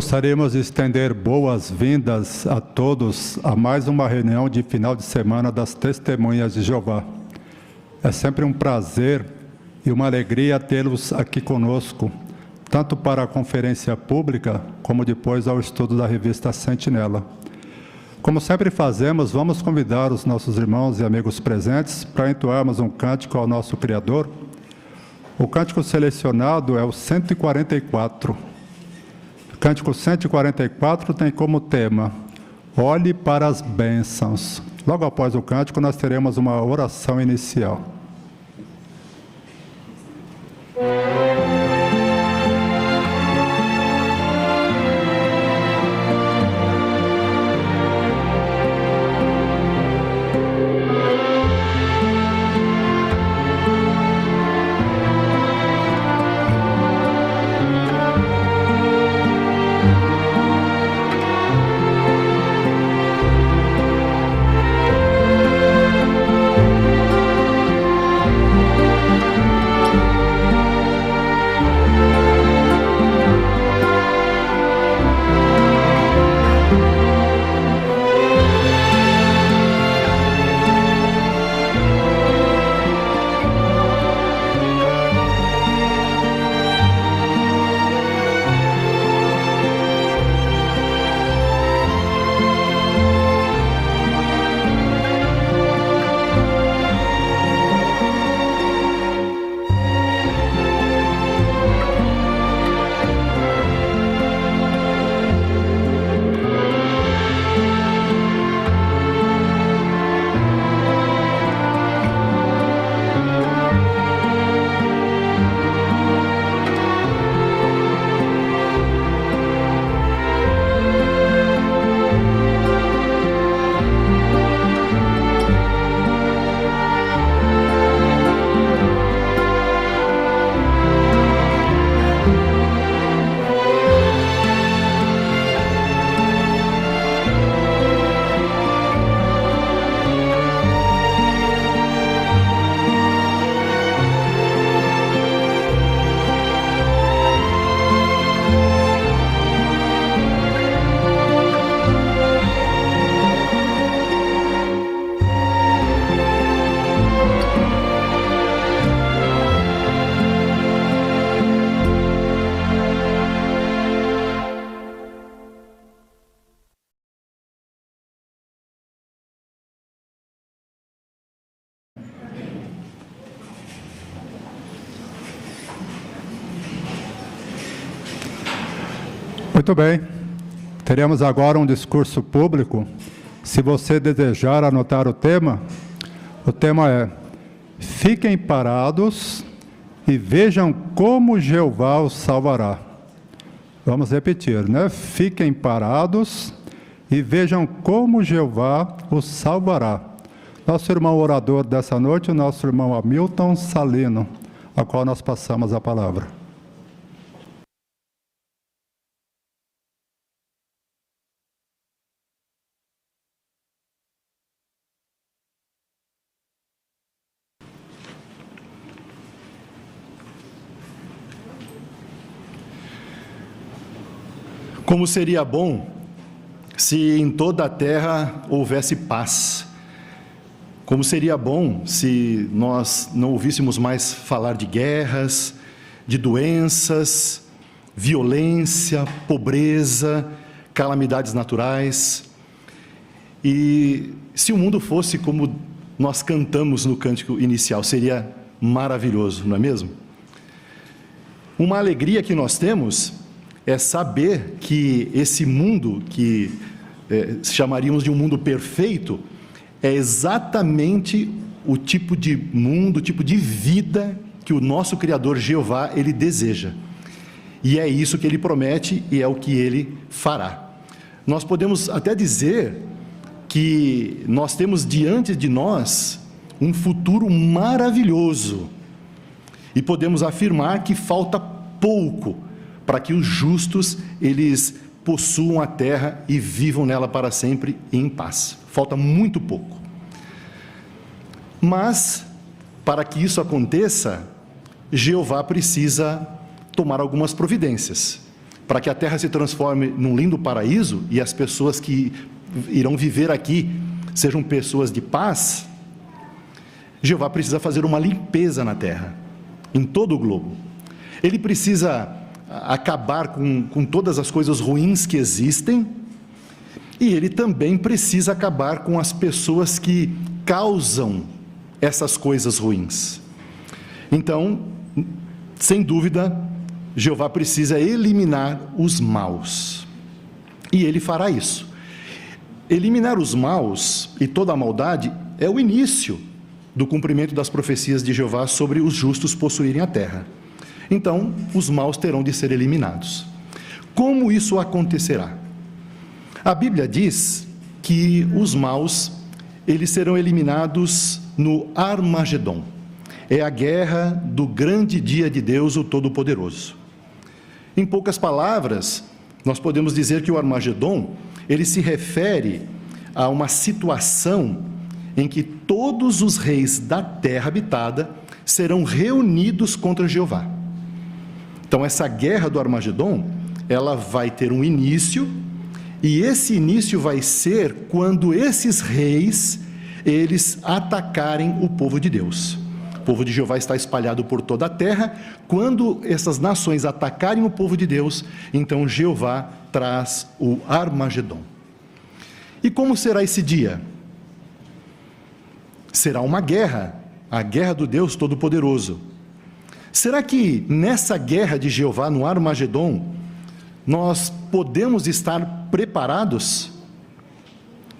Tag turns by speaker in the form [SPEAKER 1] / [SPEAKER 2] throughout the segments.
[SPEAKER 1] Gostaríamos de estender boas-vindas a todos a mais uma reunião de final de semana das Testemunhas de Jeová. É sempre um prazer e uma alegria tê-los aqui conosco, tanto para a conferência pública, como depois ao estudo da revista Sentinela. Como sempre fazemos, vamos convidar os nossos irmãos e amigos presentes para entoarmos um cântico ao nosso Criador. O cântico selecionado é o 144. O cântico 144 tem como tema: olhe para as bênçãos. Logo após o cântico, nós teremos uma oração inicial. Muito bem, teremos agora um discurso público. Se você desejar anotar o tema é: fiquem parados e vejam como Jeová os salvará. Vamos repetir, né? Fiquem parados e vejam como Jeová os salvará. Nosso irmão orador dessa noite, o nosso irmão Hamilton Salino, a qual nós passamos a palavra.
[SPEAKER 2] Como seria bom se em toda a terra houvesse paz. Como seria bom se nós não ouvíssemos mais falar de guerras, de doenças, violência, pobreza, calamidades naturais. E se o mundo fosse como nós cantamos no cântico inicial, seria maravilhoso, não é mesmo? Uma alegria que nós temos é saber que esse mundo, que chamaríamos de um mundo perfeito, é exatamente o tipo de mundo, o tipo de vida que o nosso Criador Jeová, Ele deseja. E é isso que Ele promete e é o que Ele fará. Nós podemos até dizer que nós temos diante de nós um futuro maravilhoso. E podemos afirmar que falta pouco para que os justos, eles possuam a terra e vivam nela para sempre em paz. Falta muito pouco. Mas, para que isso aconteça, Jeová precisa tomar algumas providências. para que a terra se transforme num lindo paraíso e as pessoas que irão viver aqui sejam pessoas de paz, Jeová precisa fazer uma limpeza na terra, em todo o globo. Ele precisa acabar com todas as coisas ruins que existem, e ele também precisa acabar com as pessoas que causam essas coisas ruins. Então, sem dúvida, Jeová precisa eliminar os maus, e ele fará isso. Eliminar os maus e toda a maldade é o início do cumprimento das profecias de Jeová sobre os justos possuírem a terra. Então, os maus terão de ser eliminados. Como isso acontecerá? A Bíblia diz que os maus, eles serão eliminados no Armagedon. É a guerra do grande dia de Deus, o Todo-Poderoso. Em poucas palavras, nós podemos dizer que o Armagedon, ele se refere a uma situação em que todos os reis da terra habitada serão reunidos contra Jeová. Então, essa guerra do Armagedon, ela vai ter um início, e esse início vai ser quando esses reis, eles atacarem o povo de Deus. O povo de Jeová está espalhado por toda a terra. Quando essas nações atacarem o povo de Deus, então Jeová traz o Armagedon. E como será esse dia? Será uma guerra, a guerra do Deus Todo-Poderoso. Será que nessa guerra de Jeová, no Armagedon, nós podemos estar preparados?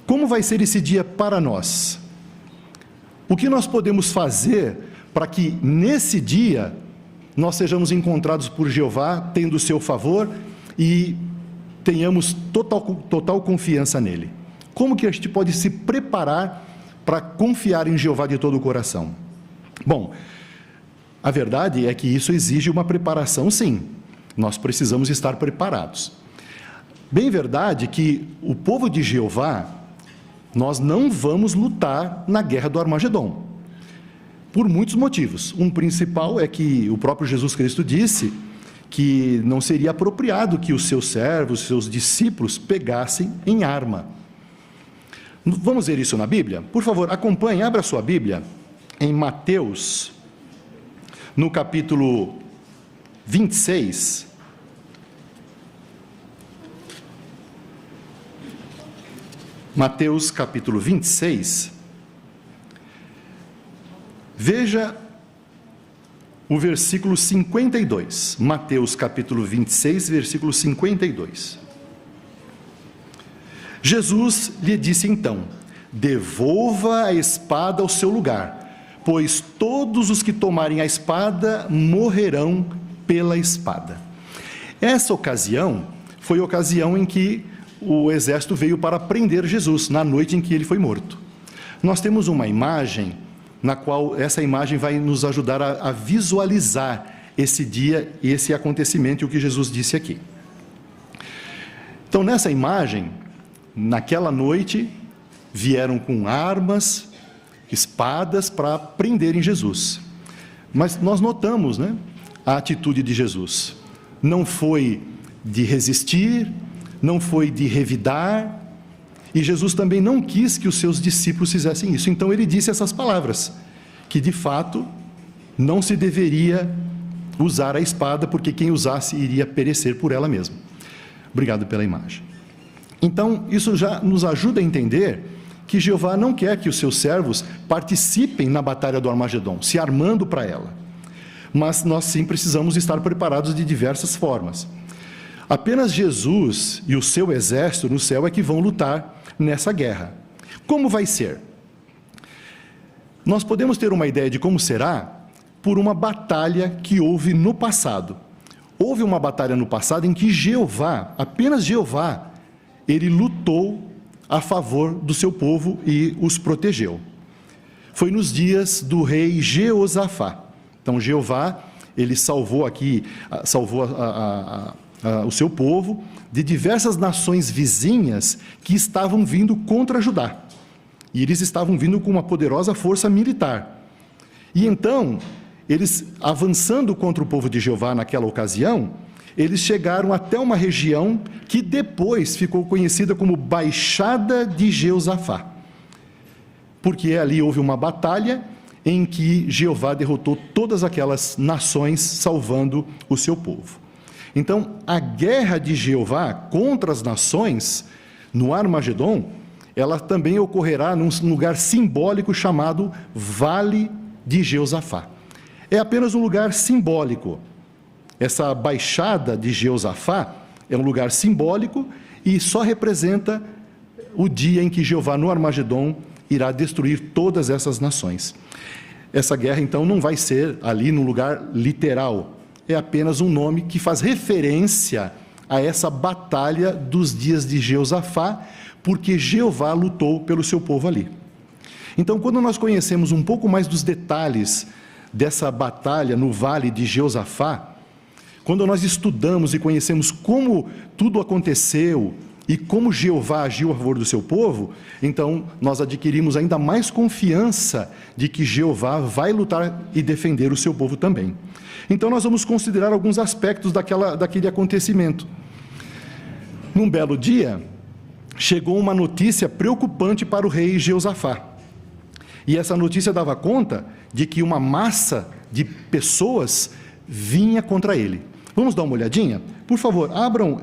[SPEAKER 2] Como vai ser esse dia para nós? O que nós podemos fazer para que nesse dia nós sejamos encontrados por Jeová, tendo o seu favor e tenhamos total confiança nele? Como que a gente pode se preparar para confiar em Jeová de todo o coração? Bom, a verdade é que isso exige uma preparação, sim. Nós precisamos estar preparados. Bem verdade que o povo de Jeová, nós não vamos lutar na guerra do Armagedon, por muitos motivos. Um principal é que o próprio Jesus Cristo disse que não seria apropriado que os seus servos, seus discípulos, pegassem em arma. Vamos ver isso na Bíblia? Por favor, acompanhe, abra sua Bíblia em Mateus, no capítulo 26. Mateus capítulo 26. Veja o versículo 52. Mateus capítulo 26, versículo 52. Jesus lhe disse então: devolva a espada ao seu lugar, pois todos os que tomarem a espada morrerão pela espada. Essa ocasião foi a ocasião em que o exército veio para prender Jesus, na noite em que ele foi morto. Nós temos uma imagem, na qual essa imagem vai nos ajudar a visualizar esse dia, esse acontecimento e o que Jesus disse aqui. Então, nessa imagem, naquela noite, vieram com armas, espadas para prenderem Jesus. Mas nós notamos, a atitude de Jesus. Não foi de resistir, não foi de revidar, e Jesus também não quis que os seus discípulos fizessem isso. Então ele disse essas palavras, que de fato não se deveria usar a espada, porque quem usasse iria perecer por ela mesma. Obrigado pela imagem. Então isso já nos ajuda a entender que Jeová não quer que os seus servos participem na batalha do Armagedon, se armando para ela. Mas nós sim precisamos estar preparados de diversas formas. Apenas Jesus e o seu exército no céu é que vão lutar nessa guerra. Como vai ser? Nós podemos ter uma ideia de como será por uma batalha que houve no passado. Houve uma batalha no passado em que Jeová, apenas Jeová, ele lutou a favor do seu povo e os protegeu. Foi nos dias do rei Jeosafá. Então Jeová, ele salvou o seu povo de diversas nações vizinhas que estavam vindo contra Judá. E eles estavam vindo com uma poderosa força militar. E então, eles avançando contra o povo de Jeová naquela ocasião, eles chegaram até uma região que depois ficou conhecida como Baixada de Jeosafá, porque ali houve uma batalha em que Jeová derrotou todas aquelas nações, salvando o seu povo. Então, a guerra de Jeová contra as nações, no Armagedon, ela também ocorrerá num lugar simbólico chamado Vale de Jeosafá. É apenas um lugar simbólico. Essa baixada de Jeosafá é um lugar simbólico e só representa o dia em que Jeová, no Armagedon, irá destruir todas essas nações. Essa guerra, então, não vai ser ali num lugar literal. É apenas um nome que faz referência a essa batalha dos dias de Jeosafá, porque Jeová lutou pelo seu povo ali. Então, quando nós conhecemos um pouco mais dos detalhes dessa batalha no Vale de Jeosafá, quando nós estudamos e conhecemos como tudo aconteceu e como Jeová agiu a favor do seu povo, então nós adquirimos ainda mais confiança de que Jeová vai lutar e defender o seu povo também. Então nós vamos considerar alguns aspectos daquele acontecimento. Num belo dia, chegou uma notícia preocupante para o rei Jeosafá. E essa notícia dava conta de que uma massa de pessoas vinha contra ele. Vamos dar uma olhadinha? Por favor, abram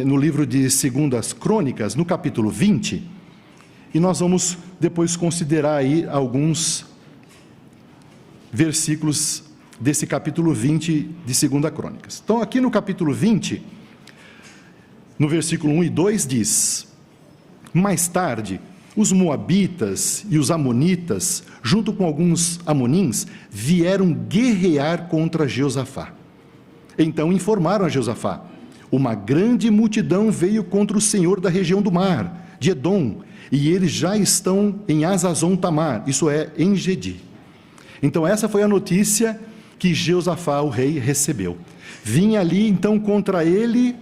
[SPEAKER 2] no livro de 2 Crônicas, no capítulo 20, e nós vamos depois considerar aí alguns versículos desse capítulo 20 de 2 Crônicas. Então, aqui no capítulo 20, no versículo 1 e 2 diz: mais tarde, os moabitas e os amonitas, junto com alguns amonins, vieram guerrear contra Jeosafá. Então informaram a Jeosafá: uma grande multidão veio contra o Senhor da região do mar, de Edom, e eles já estão em Azazon Tamar, isso é, em Gedi. Então essa foi a notícia que Jeosafá, o rei, recebeu. Vinha ali então contra ele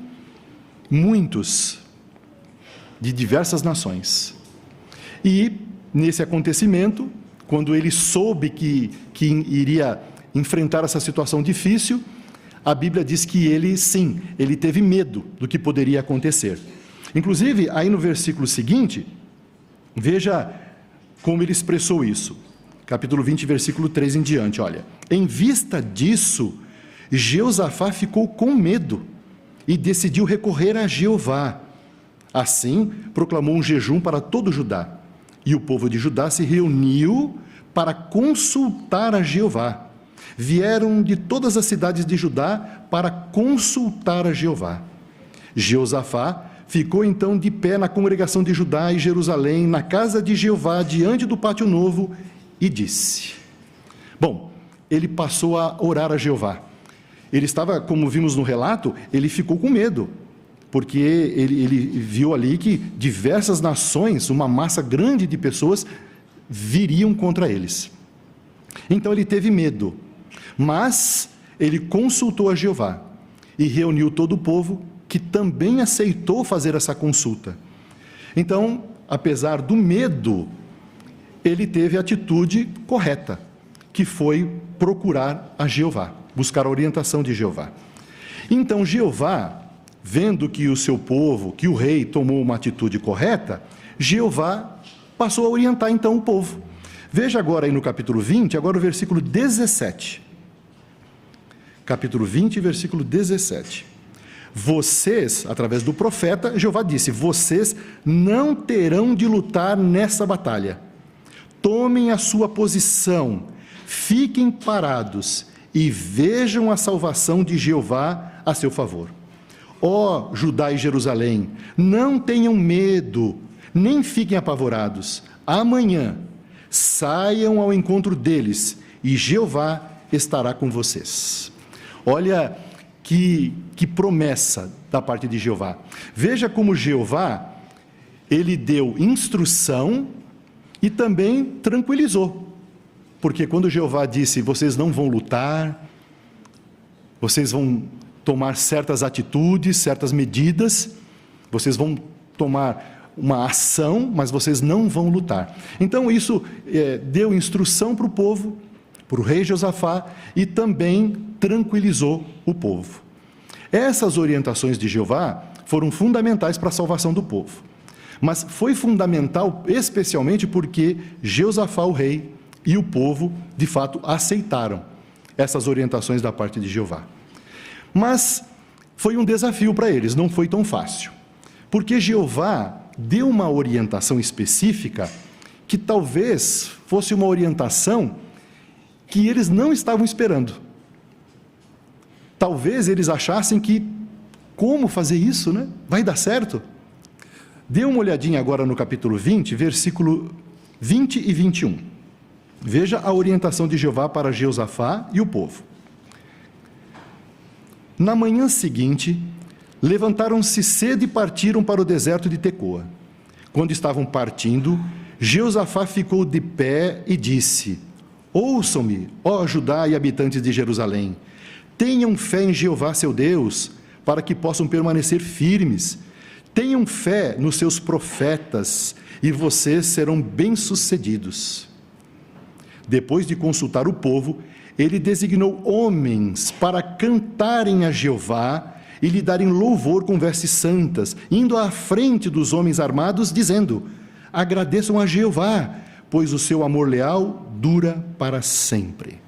[SPEAKER 2] muitos de diversas nações. E nesse acontecimento, quando ele soube que iria enfrentar essa situação difícil, a Bíblia diz que ele, sim, ele teve medo do que poderia acontecer. Inclusive, aí no versículo seguinte, veja como ele expressou isso. Capítulo 20, versículo 3 em diante, olha. Em vista disso, Jeosafá ficou com medo e decidiu recorrer a Jeová. Assim, proclamou um jejum para todo Judá. E o povo de Judá se reuniu para consultar a Jeová. Vieram de todas as cidades de Judá para consultar a Jeová. Jeosafá ficou então de pé na congregação de Judá e Jerusalém, na casa de Jeová, diante do pátio novo, e disse... Bom, ele passou a orar a Jeová. Ele estava, como vimos no relato, ele ficou com medo, porque ele viu ali que diversas nações, uma massa grande de pessoas, viriam contra eles. Então ele teve medo, mas ele consultou a Jeová e reuniu todo o povo, que também aceitou fazer essa consulta. Então, apesar do medo, ele teve a atitude correta, que foi procurar a Jeová, buscar a orientação de Jeová. Então Jeová, vendo que o seu povo, que o rei tomou uma atitude correta, Jeová passou a orientar então o povo. Veja agora aí no capítulo 20, agora o versículo 17. Capítulo 20, versículo 17. Vocês, através do profeta, Jeová disse: vocês não terão de lutar nessa batalha. Tomem a sua posição, fiquem parados e vejam a salvação de Jeová a seu favor. Ó Judá e Jerusalém, não tenham medo, nem fiquem apavorados. Amanhã saiam ao encontro deles e Jeová estará com vocês. Olha que promessa da parte de Jeová. Veja como Jeová, ele deu instrução e também tranquilizou. Porque quando Jeová disse: vocês não vão lutar, vocês vão tomar certas atitudes, certas medidas, vocês vão tomar uma ação, mas vocês não vão lutar. Então isso deu instrução para o povo, para o rei Josafá, e também tranquilizou o povo. Essas orientações de Jeová foram fundamentais para a salvação do povo. Mas foi fundamental especialmente porque Jeosafá, o rei, e o povo, de fato, aceitaram essas orientações da parte de Jeová. Mas foi um desafio para eles, não foi tão fácil. Porque Jeová deu uma orientação específica que talvez fosse uma orientação que eles não estavam esperando. Talvez eles achassem que, como fazer isso, né? Vai dar certo? Dê uma olhadinha agora no capítulo 20, versículo 20 e 21. Veja a orientação de Jeová para Jeosafá e o povo. Na manhã seguinte, levantaram-se cedo e partiram para o deserto de Tecoa. Quando estavam partindo, Jeosafá ficou de pé e disse: ouçam-me, ó Judá e habitantes de Jerusalém, tenham fé em Jeová seu Deus, para que possam permanecer firmes. Tenham fé nos seus profetas, e vocês serão bem-sucedidos. Depois de consultar o povo, ele designou homens para cantarem a Jeová e lhe darem louvor com vestes santas, indo à frente dos homens armados, dizendo: agradeçam a Jeová, pois o seu amor leal dura para sempre.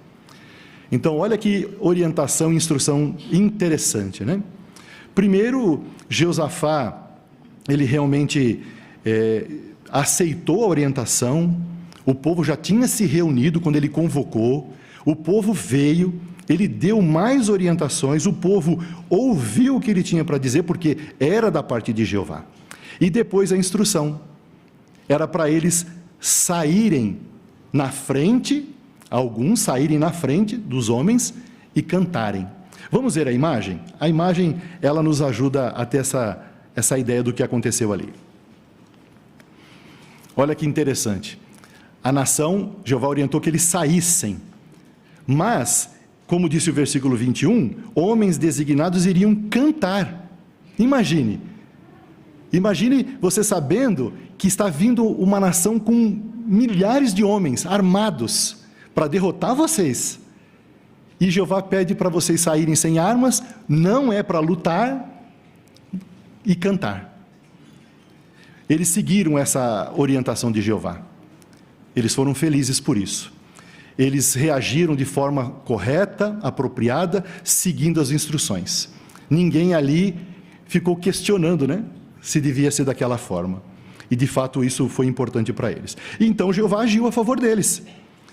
[SPEAKER 2] Então, olha que orientação e instrução interessante, né? Primeiro, Jeosafá, ele realmente aceitou a orientação. O povo já tinha se reunido quando ele convocou, o povo veio, ele deu mais orientações, o povo ouviu o que ele tinha para dizer, porque era da parte de Jeová. E depois a instrução, era para eles saírem na frente, alguns saírem na frente dos homens e cantarem. Vamos ver a imagem? A imagem, ela nos ajuda a ter essa ideia do que aconteceu ali. Olha que interessante. A nação, Jeová orientou que eles saíssem, mas, como disse o versículo 21, homens designados iriam cantar. Imagine você sabendo que está vindo uma nação com milhares de homens armados para derrotar vocês, e Jeová pede para vocês saírem sem armas, não é para lutar e cantar. Eles seguiram essa orientação de Jeová. Eles foram felizes por isso. Eles reagiram de forma correta, apropriada, seguindo as instruções. Ninguém ali ficou questionando, né, se devia ser daquela forma. E de fato isso foi importante para eles. E então Jeová agiu a favor deles.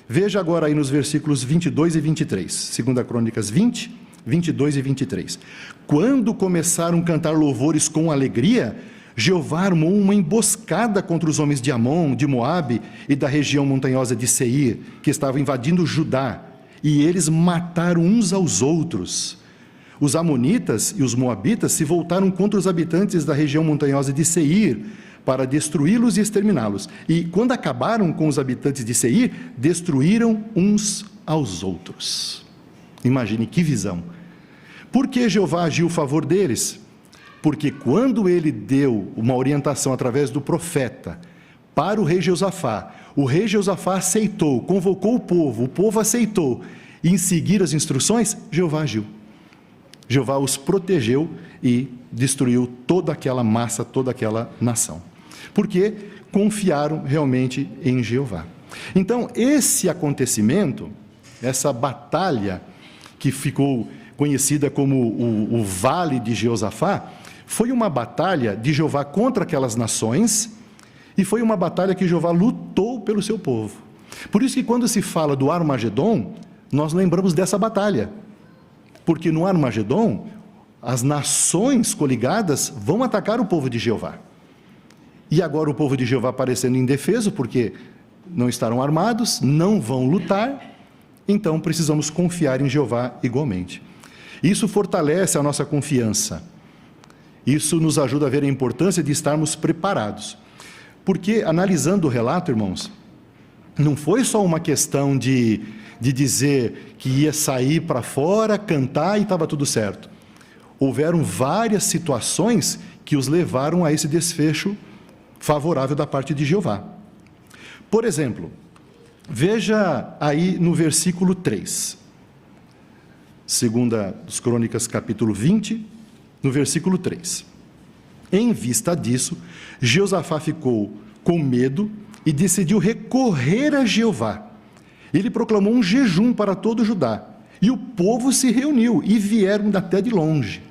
[SPEAKER 2] Veja agora aí nos versículos 22 e 23, 2 Crônicas 20, 22 e 23. Quando começaram a cantar louvores com alegria, Jeová armou uma emboscada contra os homens de Amon, de Moabe e da região montanhosa de Seir, que estavam invadindo Judá, e eles mataram uns aos outros. Os amonitas e os moabitas se voltaram contra os habitantes da região montanhosa de Seir, para destruí-los e exterminá-los. E quando acabaram com os habitantes de Seir, destruíram uns aos outros. Imagine que visão. Por que Jeová agiu a favor deles? Porque quando ele deu uma orientação através do profeta para o rei Jeosafá aceitou, convocou o povo aceitou, e em seguir as instruções, Jeová agiu. Jeová os protegeu e destruiu toda aquela massa, toda aquela nação. Porque confiaram realmente em Jeová. Então, esse acontecimento, essa batalha que ficou conhecida como o Vale de Jeosafá, foi uma batalha de Jeová contra aquelas nações, e foi uma batalha que Jeová lutou pelo seu povo. Por isso que quando se fala do Armagedon, nós lembramos dessa batalha, porque no Armagedon, as nações coligadas vão atacar o povo de Jeová. E agora o povo de Jeová parecendo indefeso, porque não estarão armados, não vão lutar, então precisamos confiar em Jeová igualmente. Isso fortalece a nossa confiança. Isso nos ajuda a ver a importância de estarmos preparados. Porque, analisando o relato, irmãos, não foi só uma questão de dizer que ia sair para fora, cantar e estava tudo certo. Houveram várias situações que os levaram a esse desfecho favorável da parte de Jeová. Por exemplo, veja aí no versículo 3, 2 Crônicas capítulo 20, no versículo 3. Em vista disso, Jeosafá ficou com medo e decidiu recorrer a Jeová. Ele proclamou um jejum para todo Judá, e o povo se reuniu e vieram até de longe.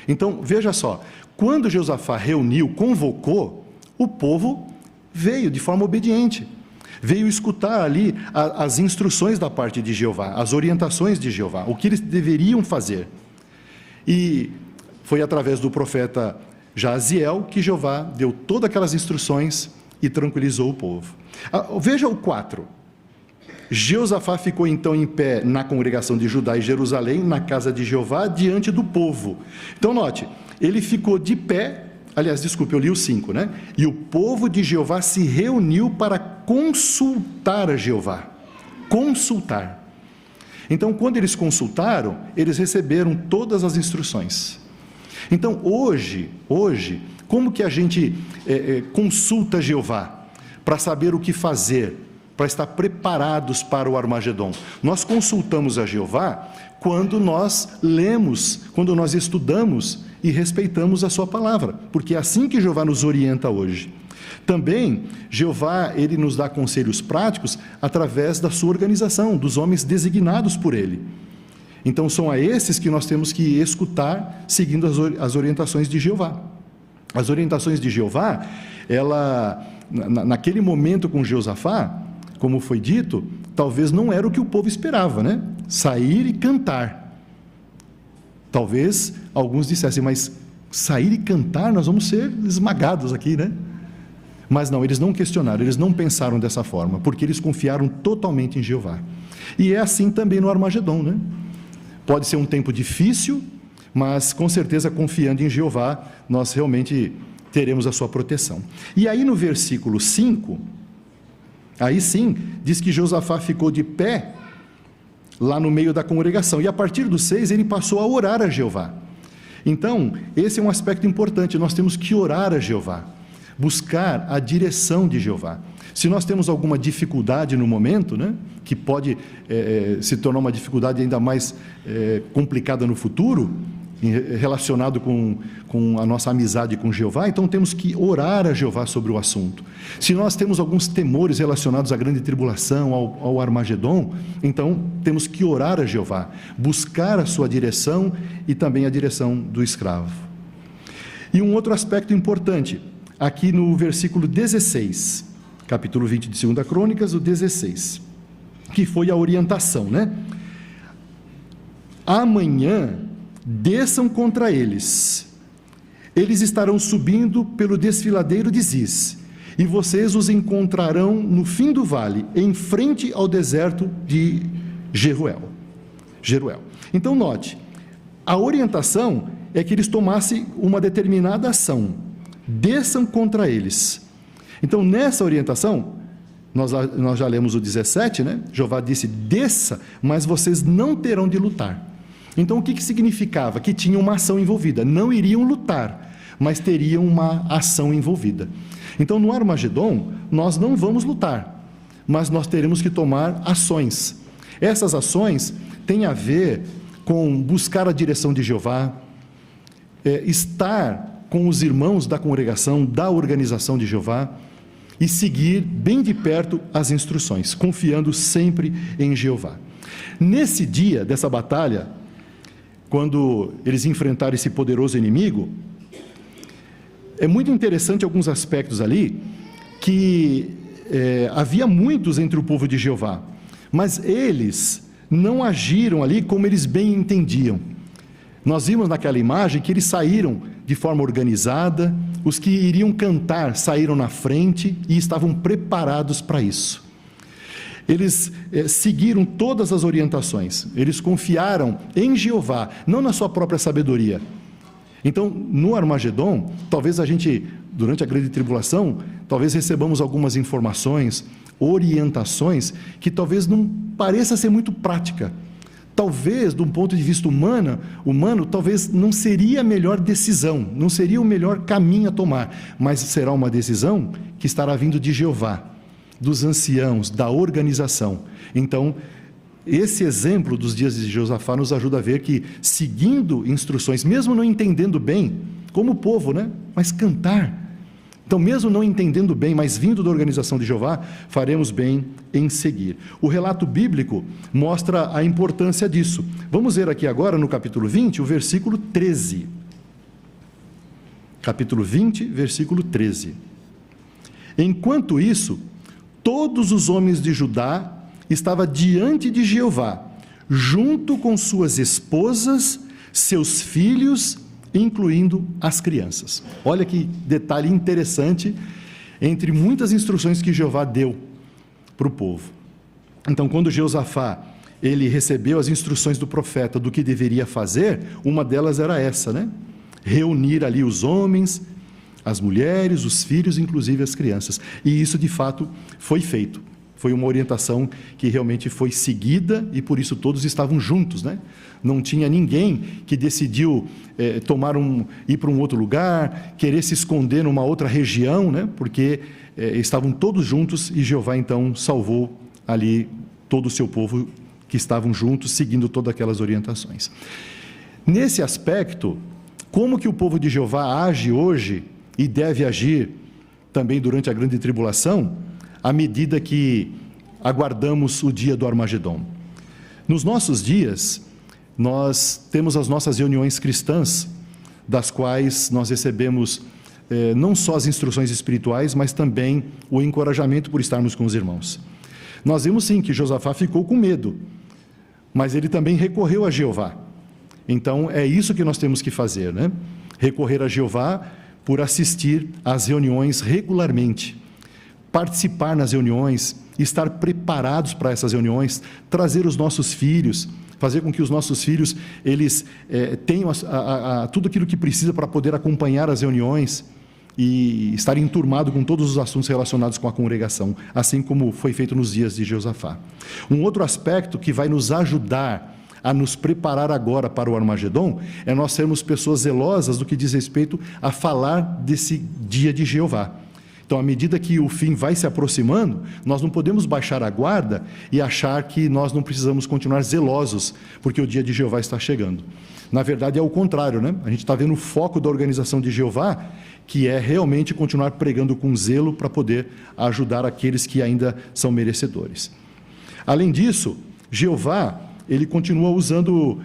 [SPEAKER 2] Então, veja só, quando Jeosafá reuniu, convocou, o povo veio de forma obediente, veio escutar ali as instruções da parte de Jeová, as orientações de Jeová, o que eles deveriam fazer. E foi através do profeta Jaziel que Jeová deu todas aquelas instruções e tranquilizou o povo. Veja o 4. Jeosafá ficou então em pé na congregação de Judá e Jerusalém, na casa de Jeová, diante do povo. Então note, ele ficou de pé, aliás, desculpe, eu li o 5, né? E o povo de Jeová se reuniu para consultar a Jeová. Consultar. Então, quando eles consultaram, eles receberam todas as instruções. Então, hoje, como que a gente consulta Jeová para saber o que fazer, para estar preparados para o Armagedon? Nós consultamos a Jeová quando nós lemos, quando nós estudamos e respeitamos a sua palavra, porque é assim que Jeová nos orienta hoje. Também, Jeová, ele nos dá conselhos práticos através da sua organização, dos homens designados por ele. Então, são a esses que nós temos que escutar, seguindo as orientações de Jeová. As orientações de Jeová, naquele momento com Jeosafá, como foi dito, talvez não era o que o povo esperava, né? Sair e cantar. Talvez alguns dissessem, mas sair e cantar, nós vamos ser esmagados aqui, né? Mas não, eles não questionaram, eles não pensaram dessa forma, porque eles confiaram totalmente em Jeová. E é assim também no Armagedon, né? Pode ser um tempo difícil, mas com certeza confiando em Jeová, nós realmente teremos a sua proteção. E aí no versículo 5, aí sim, diz que Jeosafá ficou de pé lá no meio da congregação, e a partir do 6 ele passou a orar a Jeová. Então, esse é um aspecto importante, nós temos que orar a Jeová, buscar a direção de Jeová. Se nós temos alguma dificuldade no momento, né, que pode se tornar uma dificuldade ainda mais complicada no futuro, relacionado com a nossa amizade com Jeová, então temos que orar a Jeová sobre o assunto. Se nós temos alguns temores relacionados à grande tribulação, ao Armagedon, então temos que orar a Jeová, buscar a sua direção e também a direção do escravo. E um outro aspecto importante, aqui no versículo 16, capítulo 20 de 2 Crônicas, o 16, que foi a orientação, né? Amanhã desçam contra eles, eles estarão subindo pelo desfiladeiro de Ziz, e vocês os encontrarão no fim do vale, em frente ao deserto de Jeruel. Então note, a orientação é que eles tomassem uma determinada ação, desçam contra eles. Então nessa orientação, nós já lemos o 17, né? Jeová disse, desça, mas vocês não terão de lutar. Então o que significava? Que tinha uma ação envolvida, não iriam lutar, mas teriam uma ação envolvida. Então no Armagedon, nós não vamos lutar, mas nós teremos que tomar ações. Essas ações têm a ver com buscar a direção de Jeová, estar com os irmãos da congregação, da organização de Jeová, e seguir bem de perto as instruções, confiando sempre em Jeová. Nesse dia dessa batalha, quando eles enfrentaram esse poderoso inimigo, é muito interessante alguns aspectos ali, que havia muitos entre o povo de Jeová, mas eles não agiram ali como eles bem entendiam. Nós vimos naquela imagem que eles saíram de forma organizada, os que iriam cantar saíram na frente e estavam preparados para isso. Eles seguiram todas as orientações, eles confiaram em Jeová, não na sua própria sabedoria. Então, no Armagedon, talvez a gente, durante a grande tribulação, talvez recebamos algumas informações, orientações, que talvez não pareça ser muito prática. Talvez, de um ponto de vista humano, talvez não seria a melhor decisão, não seria o melhor caminho a tomar, mas será uma decisão que estará vindo de Jeová, dos anciãos, da organização. Então, esse exemplo dos dias de Josafá nos ajuda a ver que, seguindo instruções, mesmo não entendendo bem, como o povo, né? Mas cantar. Então, mesmo não entendendo bem, mas vindo da organização de Jeová, faremos bem em seguir. O relato bíblico mostra a importância disso. Vamos ver aqui agora no capítulo 20, o versículo 13. Capítulo 20, versículo 13. Enquanto isso, todos os homens de Judá estavam diante de Jeová, junto com suas esposas, seus filhos, incluindo as crianças. Olha que detalhe interessante, entre muitas instruções que Jeová deu para o povo. Então, quando Josafá, ele recebeu as instruções do profeta do que deveria fazer, uma delas era essa, né? Reunir ali os homens, as mulheres, os filhos, inclusive as crianças. E isso, de fato, foi feito. Foi uma orientação que realmente foi seguida e por isso todos estavam juntos, né? Não tinha ninguém que decidiu ir para um outro lugar, querer se esconder numa outra região, né? Porque estavam todos juntos e Jeová então salvou ali todo o seu povo que estavam juntos, seguindo todas aquelas orientações. Nesse aspecto, como que o povo de Jeová age hoje e deve agir também durante a grande tribulação, à medida que aguardamos o dia do Armagedom? Nos nossos dias, nós temos as nossas reuniões cristãs, das quais nós recebemos não só as instruções espirituais, mas também o encorajamento por estarmos com os irmãos. Nós vimos sim que Josafá ficou com medo, mas ele também recorreu a Jeová. Então é isso que nós temos que fazer, né? Recorrer a Jeová por assistir às reuniões regularmente, participar nas reuniões, estar preparados para essas reuniões, trazer os nossos filhos, fazer com que os nossos filhos eles tenham tudo aquilo que precisa para poder acompanhar as reuniões e estar enturmado com todos os assuntos relacionados com a congregação, assim como foi feito nos dias de Josafá. Um outro aspecto que vai nos ajudar a nos preparar agora para o Armagedom é nós sermos pessoas zelosas do que diz respeito a falar desse dia de Jeová. Então, à medida que o fim vai se aproximando, nós não podemos baixar a guarda e achar que nós não precisamos continuar zelosos, porque o dia de Jeová está chegando. Na verdade, é o contrário, né? A gente está vendo o foco da organização de Jeová, que é realmente continuar pregando com zelo para poder ajudar aqueles que ainda são merecedores. Além disso, Jeová, ele continua usando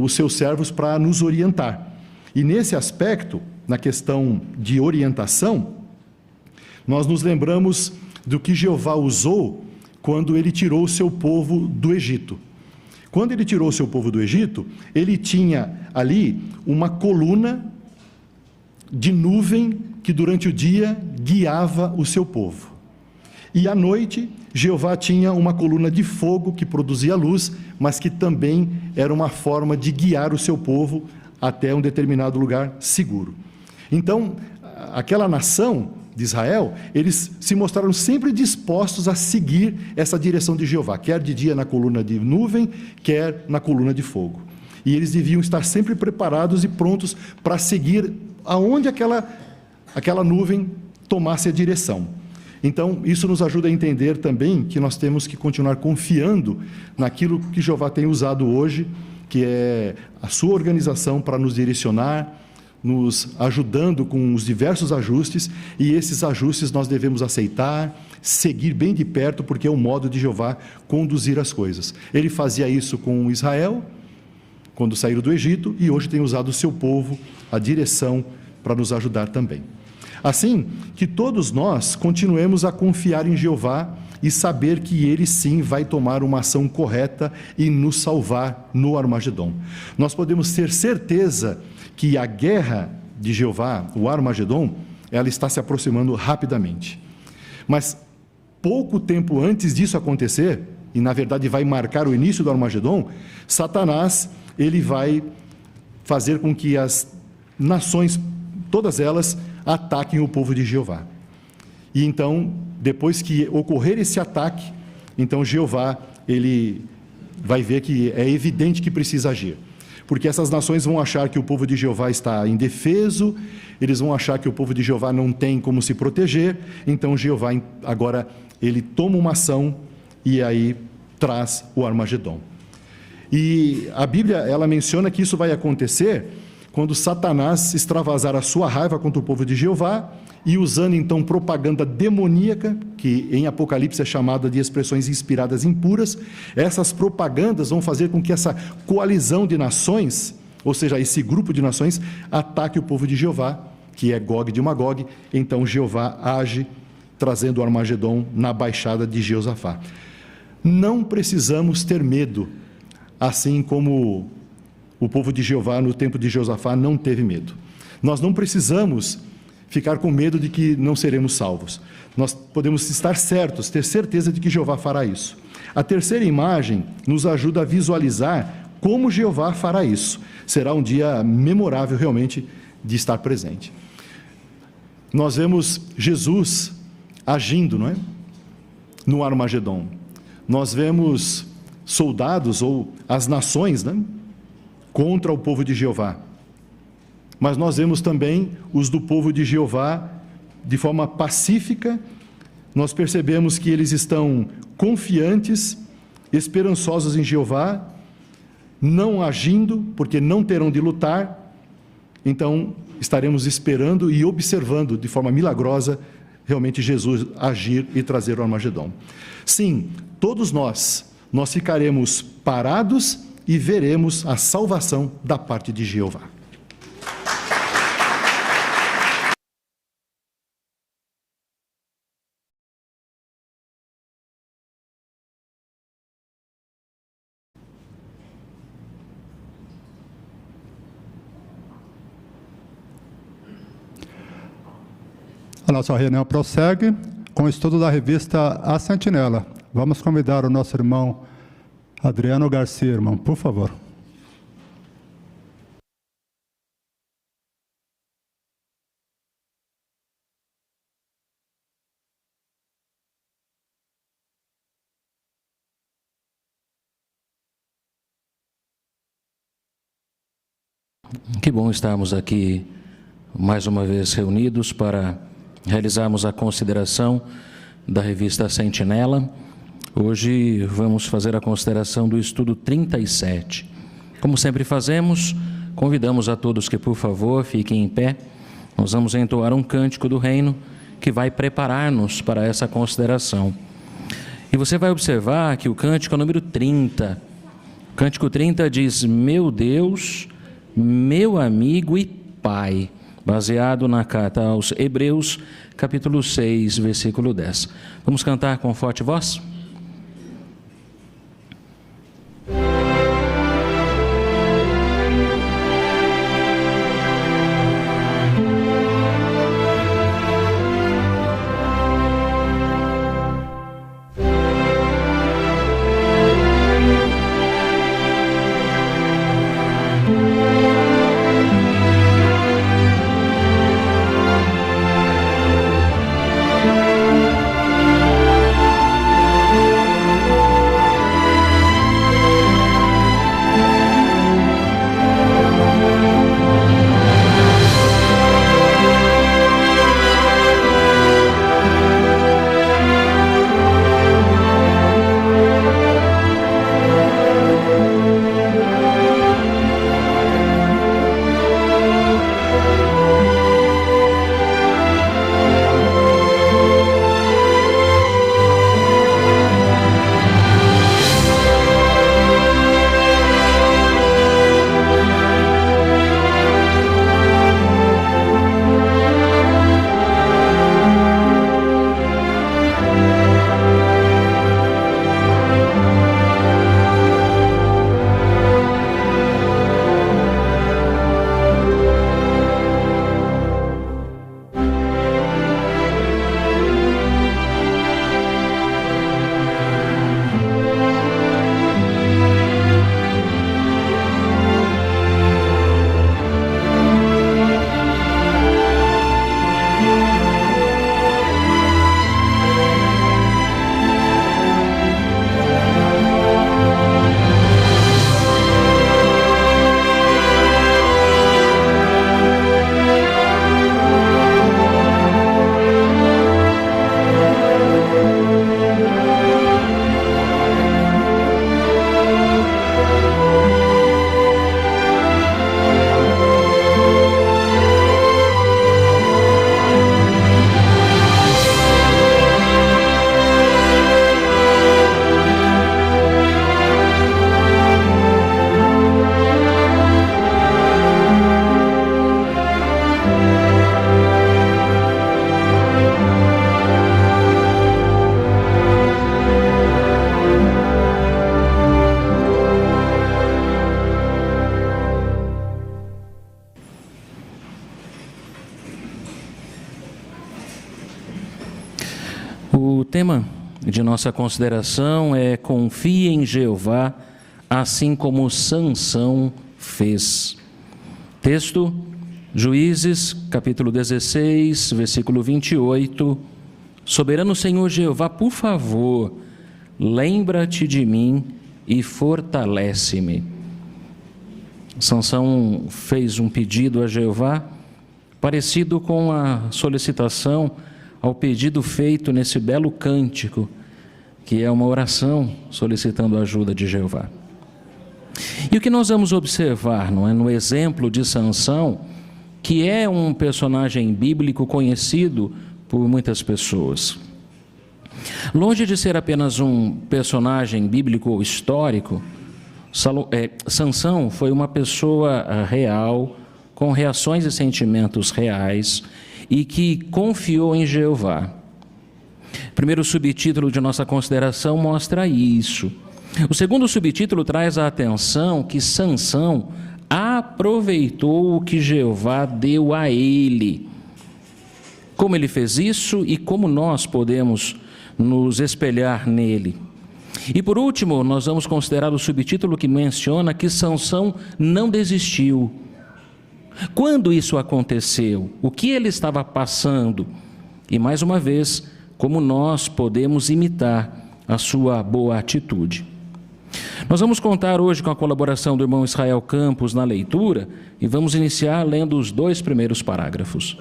[SPEAKER 2] os seus servos para nos orientar. E nesse aspecto, na questão de orientação, nós nos lembramos do que Jeová usou quando ele tirou o seu povo do Egito. Quando ele tirou o seu povo do Egito, ele tinha ali uma coluna de nuvem que durante o dia guiava o seu povo. E à noite, Jeová tinha uma coluna de fogo que produzia luz, mas que também era uma forma de guiar o seu povo até um determinado lugar seguro. Então, aquela nação de Israel, eles se mostraram sempre dispostos a seguir essa direção de Jeová, quer de dia na coluna de nuvem, quer na coluna de fogo. E eles deviam estar sempre preparados e prontos para seguir aonde aquela nuvem tomasse a direção. Então, isso nos ajuda a entender também que nós temos que continuar confiando naquilo que Jeová tem usado hoje, que é a sua organização para nos direcionar, nos ajudando com os diversos ajustes, e esses ajustes nós devemos aceitar, seguir bem de perto, porque é o modo de Jeová conduzir as coisas. Ele fazia isso com Israel, quando saíram do Egito, e hoje tem usado o seu povo, a direção, para nos ajudar também. Assim, que todos nós continuemos a confiar em Jeová e saber que Ele sim vai tomar uma ação correta e nos salvar no Armagedom. Nós podemos ter certeza que a guerra de Jeová, o Armagedom, ela está se aproximando rapidamente. Mas pouco tempo antes disso acontecer, e na verdade vai marcar o início do Armagedom, Satanás, ele vai fazer com que as nações, todas elas, ataquem o povo de Jeová. E então, depois que ocorrer esse ataque, então Jeová, ele vai ver que é evidente que precisa agir. Porque essas nações vão achar que o povo de Jeová está indefeso, eles vão achar que o povo de Jeová não tem como se proteger, então Jeová agora, ele toma uma ação, e aí traz o Armagedom. E a Bíblia, ela menciona que isso vai acontecer quando Satanás extravasar a sua raiva contra o povo de Jeová e usando então propaganda demoníaca, que em Apocalipse é chamada de expressões inspiradas impuras. Essas propagandas vão fazer com que essa coalizão de nações, ou seja, esse grupo de nações, ataque o povo de Jeová, que é Gog de Magog. Então Jeová age trazendo o Armagedom na baixada de Jeosafá. Não precisamos ter medo, assim como o povo de Jeová no tempo de Jeosafá não teve medo. Nós não precisamos ficar com medo de que não seremos salvos. Nós podemos estar certos, ter certeza de que Jeová fará isso. A terceira imagem nos ajuda a visualizar como Jeová fará isso. Será um dia memorável realmente de estar presente. Nós vemos Jesus agindo, não é? No Armagedom. Nós vemos soldados ou as nações, né, contra o povo de Jeová. Mas nós vemos também os do povo de Jeová de forma pacífica. Nós percebemos que eles estão confiantes, esperançosos em Jeová, não agindo, porque não terão de lutar. Então, estaremos esperando e observando de forma milagrosa realmente Jesus agir e trazer o Armagedom. Sim, todos nós ficaremos parados e veremos a salvação da parte de Jeová.
[SPEAKER 1] A nossa reunião prossegue com o estudo da revista A Sentinela. Vamos convidar o nosso irmão Adriano Garcia, irmão, por favor.
[SPEAKER 3] Que bom estarmos aqui mais uma vez reunidos para realizarmos a consideração da revista Sentinela. Hoje vamos fazer a consideração do estudo 37. Como sempre fazemos, convidamos a todos que, por favor, fiquem em pé. Nós vamos entoar um cântico do reino que vai preparar-nos para essa consideração. E você vai observar que o cântico é o número 30. O cântico 30 diz: meu Deus, meu amigo e Pai, baseado na carta aos Hebreus, capítulo 6, versículo 10. Vamos cantar com forte voz? tema de nossa consideração é confie em Jeová, assim como Sansão fez. Texto, Juízes, capítulo 16, versículo 28. Soberano Senhor Jeová, por favor, lembra-te de mim e fortalece-me. Sansão fez um pedido a Jeová, parecido com a solicitação ao pedido feito nesse belo cântico, que é uma oração solicitando a ajuda de Jeová. E o que nós vamos observar, não é, no exemplo de Sansão, que é um personagem bíblico conhecido por muitas pessoas. Longe de ser apenas um personagem bíblico ou histórico, Sansão foi uma pessoa real, com reações e sentimentos reais, e que confiou em Jeová. O primeiro subtítulo de nossa consideração mostra isso. O segundo subtítulo traz a atenção que Sansão aproveitou o que Jeová deu a ele. Como ele fez isso e como nós podemos nos espelhar nele. E por último, nós vamos considerar o subtítulo que menciona que Sansão não desistiu. Quando isso aconteceu? O que ele estava passando? E mais uma vez, como nós podemos imitar a sua boa atitude. Nós vamos contar hoje com a colaboração do irmão Israel Campos na leitura e vamos iniciar lendo os 2 primeiros parágrafos.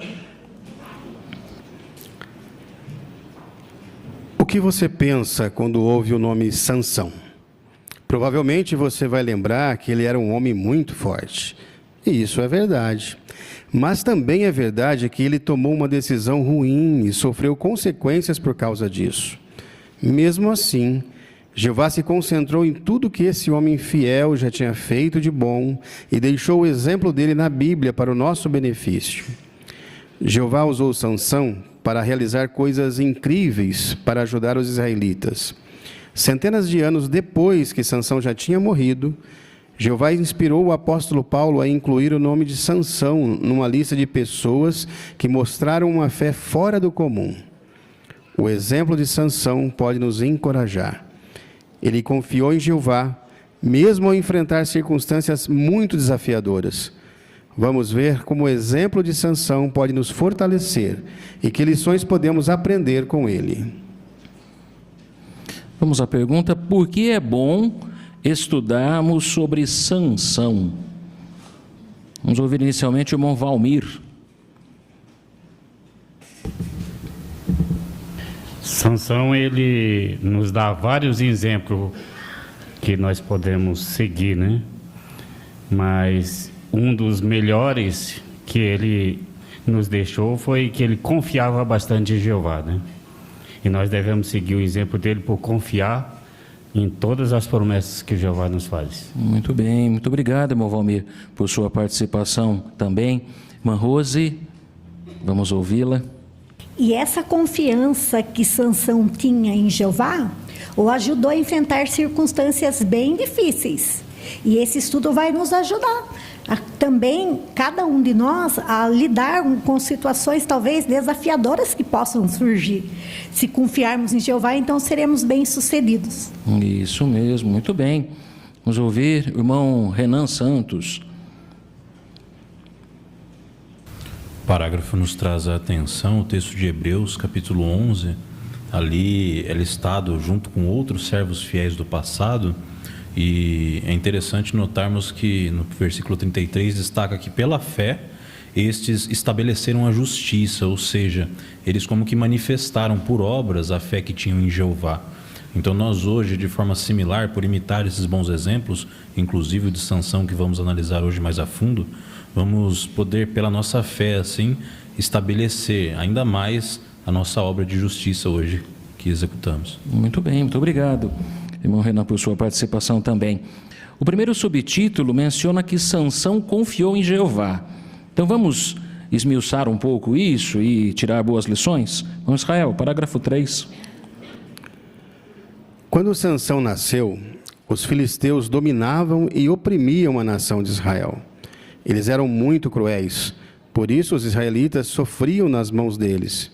[SPEAKER 4] O que você pensa quando ouve o nome Sansão? Provavelmente você vai lembrar que ele era um homem muito forte. E isso é verdade. Mas também é verdade que ele tomou uma decisão ruim e sofreu consequências por causa disso. Mesmo assim, Jeová se concentrou em tudo que esse homem fiel já tinha feito de bom e deixou o exemplo dele na Bíblia para o nosso benefício. Jeová usou Sansão para realizar coisas incríveis para ajudar os israelitas. Centenas de anos depois que Sansão já tinha morrido, Jeová inspirou o apóstolo Paulo a incluir o nome de Sansão numa lista de pessoas que mostraram uma fé fora do comum. O exemplo de Sansão pode nos encorajar. Ele confiou em Jeová, mesmo ao enfrentar circunstâncias muito desafiadoras. Vamos ver como o exemplo de Sansão pode nos fortalecer e que lições podemos aprender com ele.
[SPEAKER 3] Vamos à pergunta: por que é bom estudarmos sobre Sansão? Vamos ouvir inicialmente o irmão Valmir.
[SPEAKER 5] Sansão, ele nos dá vários exemplos que nós podemos seguir, né? Mas um dos melhores que ele nos deixou foi que ele confiava bastante em Jeová, né? E nós devemos seguir o exemplo dele por confiar em todas as promessas que Jeová nos faz.
[SPEAKER 3] Muito bem, muito obrigado, irmão Valmir, por sua participação também. Irmã Rose, vamos ouvi-la.
[SPEAKER 6] E essa confiança que Sansão tinha em Jeová o ajudou a enfrentar circunstâncias bem difíceis. E esse estudo vai nos ajudar também, cada um de nós, a lidar com situações talvez desafiadoras que possam surgir. Se confiarmos em Jeová, então seremos bem-sucedidos.
[SPEAKER 3] Isso mesmo, muito bem. Vamos ouvir o irmão Renan Santos.
[SPEAKER 7] O parágrafo nos traz a atenção o texto de Hebreus, capítulo 11. Ali é listado junto com outros servos fiéis do passado. E é interessante notarmos que no versículo 33 destaca que pela fé estes estabeleceram a justiça, ou seja, eles como que manifestaram por obras a fé que tinham em Jeová. Então nós hoje, de forma similar, por imitar esses bons exemplos, inclusive o de Sansão que vamos analisar hoje mais a fundo, vamos poder pela nossa fé assim estabelecer ainda mais a nossa obra de justiça hoje que executamos.
[SPEAKER 3] Muito bem, muito obrigado, irmão Renan, por sua participação também. O primeiro subtítulo menciona que Sansão confiou em Jeová. Então vamos esmiuçar um pouco isso e tirar boas lições? Vamos, Israel, parágrafo 3.
[SPEAKER 4] Quando Sansão nasceu, os filisteus dominavam e oprimiam a nação de Israel. Eles eram muito cruéis, por isso os israelitas sofriam nas mãos deles.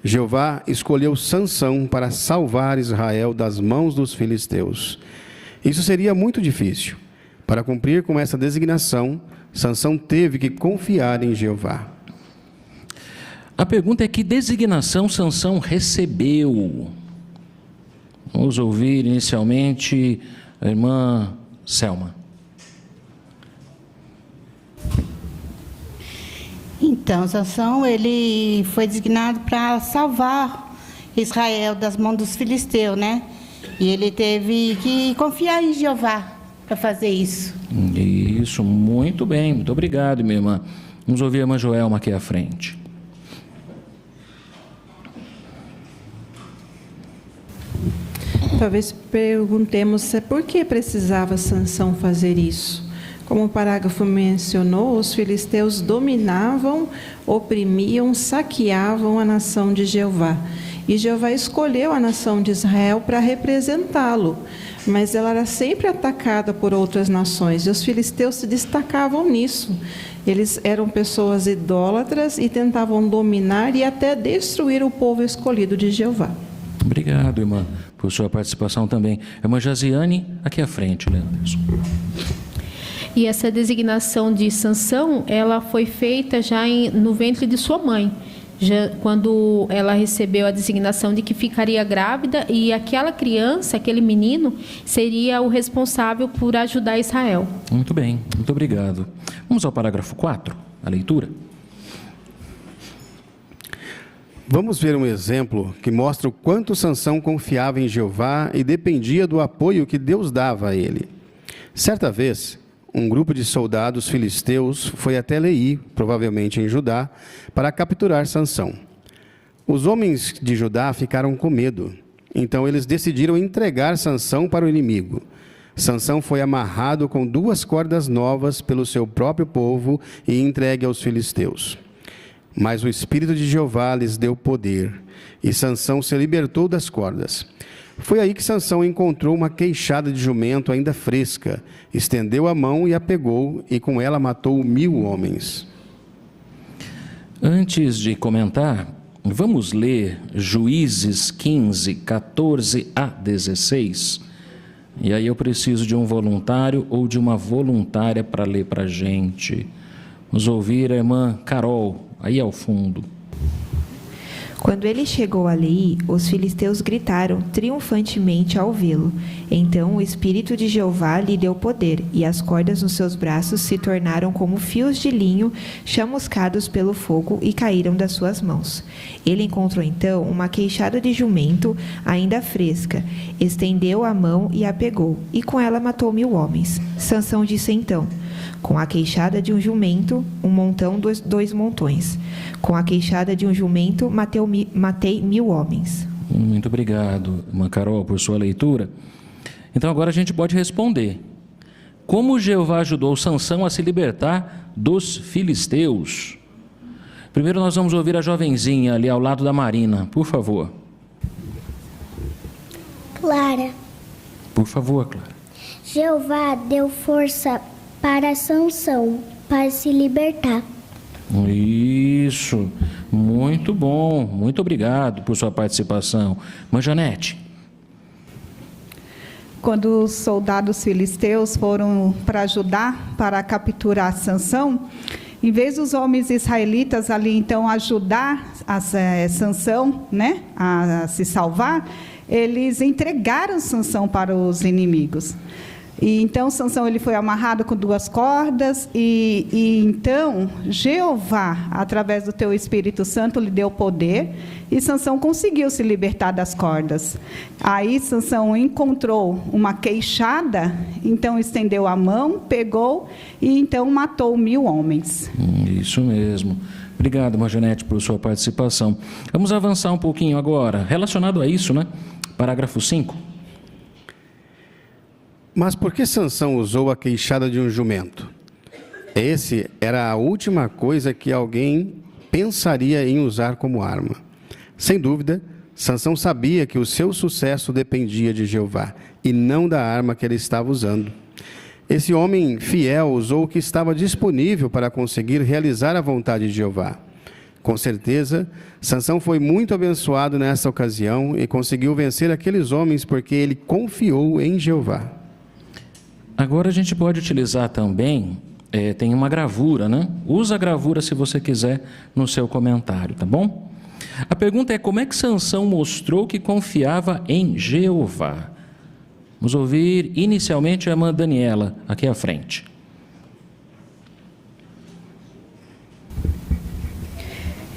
[SPEAKER 4] Jeová escolheu Sansão para salvar Israel das mãos dos filisteus. Isso seria muito difícil. Para cumprir com essa designação, Sansão teve que confiar em Jeová.
[SPEAKER 3] A pergunta é: que designação Sansão recebeu? Vamos ouvir inicialmente a irmã Selma.
[SPEAKER 8] Então, Sansão, ele foi designado para salvar Israel das mãos dos filisteus, né? E ele teve que confiar em Jeová para fazer isso.
[SPEAKER 3] Isso, muito bem, muito obrigado, minha irmã. Vamos ouvir a irmã Joelma aqui à frente.
[SPEAKER 9] Talvez perguntemos por que precisava Sansão fazer isso. Como o parágrafo mencionou, os filisteus dominavam, oprimiam, saqueavam a nação de Jeová. E Jeová escolheu a nação de Israel para representá-lo, mas ela era sempre atacada por outras nações, e os filisteus se destacavam nisso. Eles eram pessoas idólatras e tentavam dominar e até destruir o povo escolhido de Jeová.
[SPEAKER 3] Obrigado, irmã, por sua participação também. Irmã Jaziane, aqui à frente, Leandro.
[SPEAKER 10] E essa designação de Sansão, ela foi feita já no ventre de sua mãe, já quando ela recebeu a designação de que ficaria grávida e aquela criança, aquele menino, seria o responsável por ajudar Israel.
[SPEAKER 3] Muito bem, muito obrigado. Vamos ao parágrafo 4, a leitura.
[SPEAKER 4] Vamos ver um exemplo que mostra o quanto Sansão confiava em Jeová e dependia do apoio que Deus dava a ele. Certa vez, um grupo de soldados filisteus foi até Leí, provavelmente em Judá, para capturar Sansão. Os homens de Judá ficaram com medo, então eles decidiram entregar Sansão para o inimigo. Sansão foi amarrado com 2 cordas novas pelo seu próprio povo e entregue aos filisteus. Mas o Espírito de Jeová lhes deu poder, e Sansão se libertou das cordas. Foi aí que Sansão encontrou uma queixada de jumento ainda fresca, estendeu a mão e a pegou, e com ela matou 1000 homens.
[SPEAKER 3] Antes de comentar, vamos ler Juízes 15, 14 a 16. E aí eu preciso de um voluntário ou de uma voluntária para ler para a gente. Vamos ouvir a irmã Carol, aí ao fundo.
[SPEAKER 11] Quando ele chegou a Leí, os filisteus gritaram triunfantemente ao vê-lo. Então o Espírito de Jeová lhe deu poder, e as cordas nos seus braços se tornaram como fios de linho chamuscados pelo fogo e caíram das suas mãos. Ele encontrou então uma queixada de jumento ainda fresca, estendeu a mão e a pegou, e com ela matou 1000 homens. Sansão disse então: com a queixada de um jumento, um montão, 2 montões. Com a queixada de um jumento, matei 1000 homens.
[SPEAKER 3] Muito obrigado, irmã Carol, por sua leitura. Então agora a gente pode responder. Como Jeová ajudou Sansão a se libertar dos filisteus? Primeiro nós vamos ouvir a jovenzinha ali ao lado da Marina, por favor.
[SPEAKER 12] Clara.
[SPEAKER 3] Por favor, Clara.
[SPEAKER 12] Jeová deu força para Sansão, para se libertar.
[SPEAKER 3] Isso, muito bom, muito obrigado por sua participação. Mãe Janete.
[SPEAKER 13] Quando os soldados filisteus foram para ajudar, para capturar Sansão, em vez dos homens israelitas ali então ajudar Sansão, né, a se salvar, eles entregaram Sansão para os inimigos. E então Sansão ele foi amarrado com 2 cordas e então Jeová, através do teu Espírito Santo, lhe deu poder e Sansão conseguiu se libertar das cordas. Aí Sansão encontrou uma queixada, então estendeu a mão, pegou e então matou 1000 homens.
[SPEAKER 3] Isso mesmo. Obrigado, Marjonete, por sua participação. Vamos avançar um pouquinho agora, relacionado a isso, né? Parágrafo 5.
[SPEAKER 4] Mas por que Sansão usou a queixada de um jumento? Esse era a última coisa que alguém pensaria em usar como arma. Sem dúvida, Sansão sabia que o seu sucesso dependia de Jeová e não da arma que ele estava usando. Esse homem fiel usou o que estava disponível para conseguir realizar a vontade de Jeová. Com certeza, Sansão foi muito abençoado nessa ocasião e conseguiu vencer aqueles homens porque ele confiou em Jeová.
[SPEAKER 3] Agora a gente pode utilizar também, tem uma gravura, né? Usa a gravura se você quiser no seu comentário, tá bom? A pergunta é: como é que Sansão mostrou que confiava em Jeová? Vamos ouvir inicialmente a irmã Daniela, aqui à frente.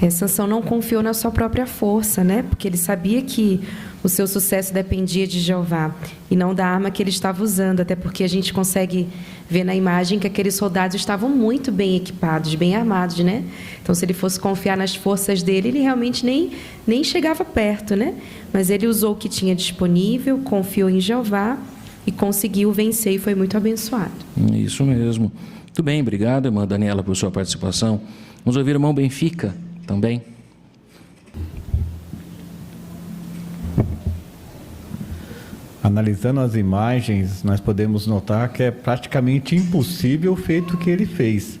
[SPEAKER 14] Sansão não confiou na sua própria força, né? Porque ele sabia que o seu sucesso dependia de Jeová e não da arma que ele estava usando, até porque a gente consegue ver na imagem que aqueles soldados estavam muito bem equipados, bem armados, né? Então, se ele fosse confiar nas forças dele, ele realmente nem chegava perto, né? Mas ele usou o que tinha disponível, confiou em Jeová e conseguiu vencer e foi muito abençoado.
[SPEAKER 3] Isso mesmo. Muito bem, obrigado, irmã Daniela, por sua participação. Vamos ouvir o irmão Benfica também.
[SPEAKER 15] Analisando as imagens, nós podemos notar que é praticamente impossível o feito que ele fez.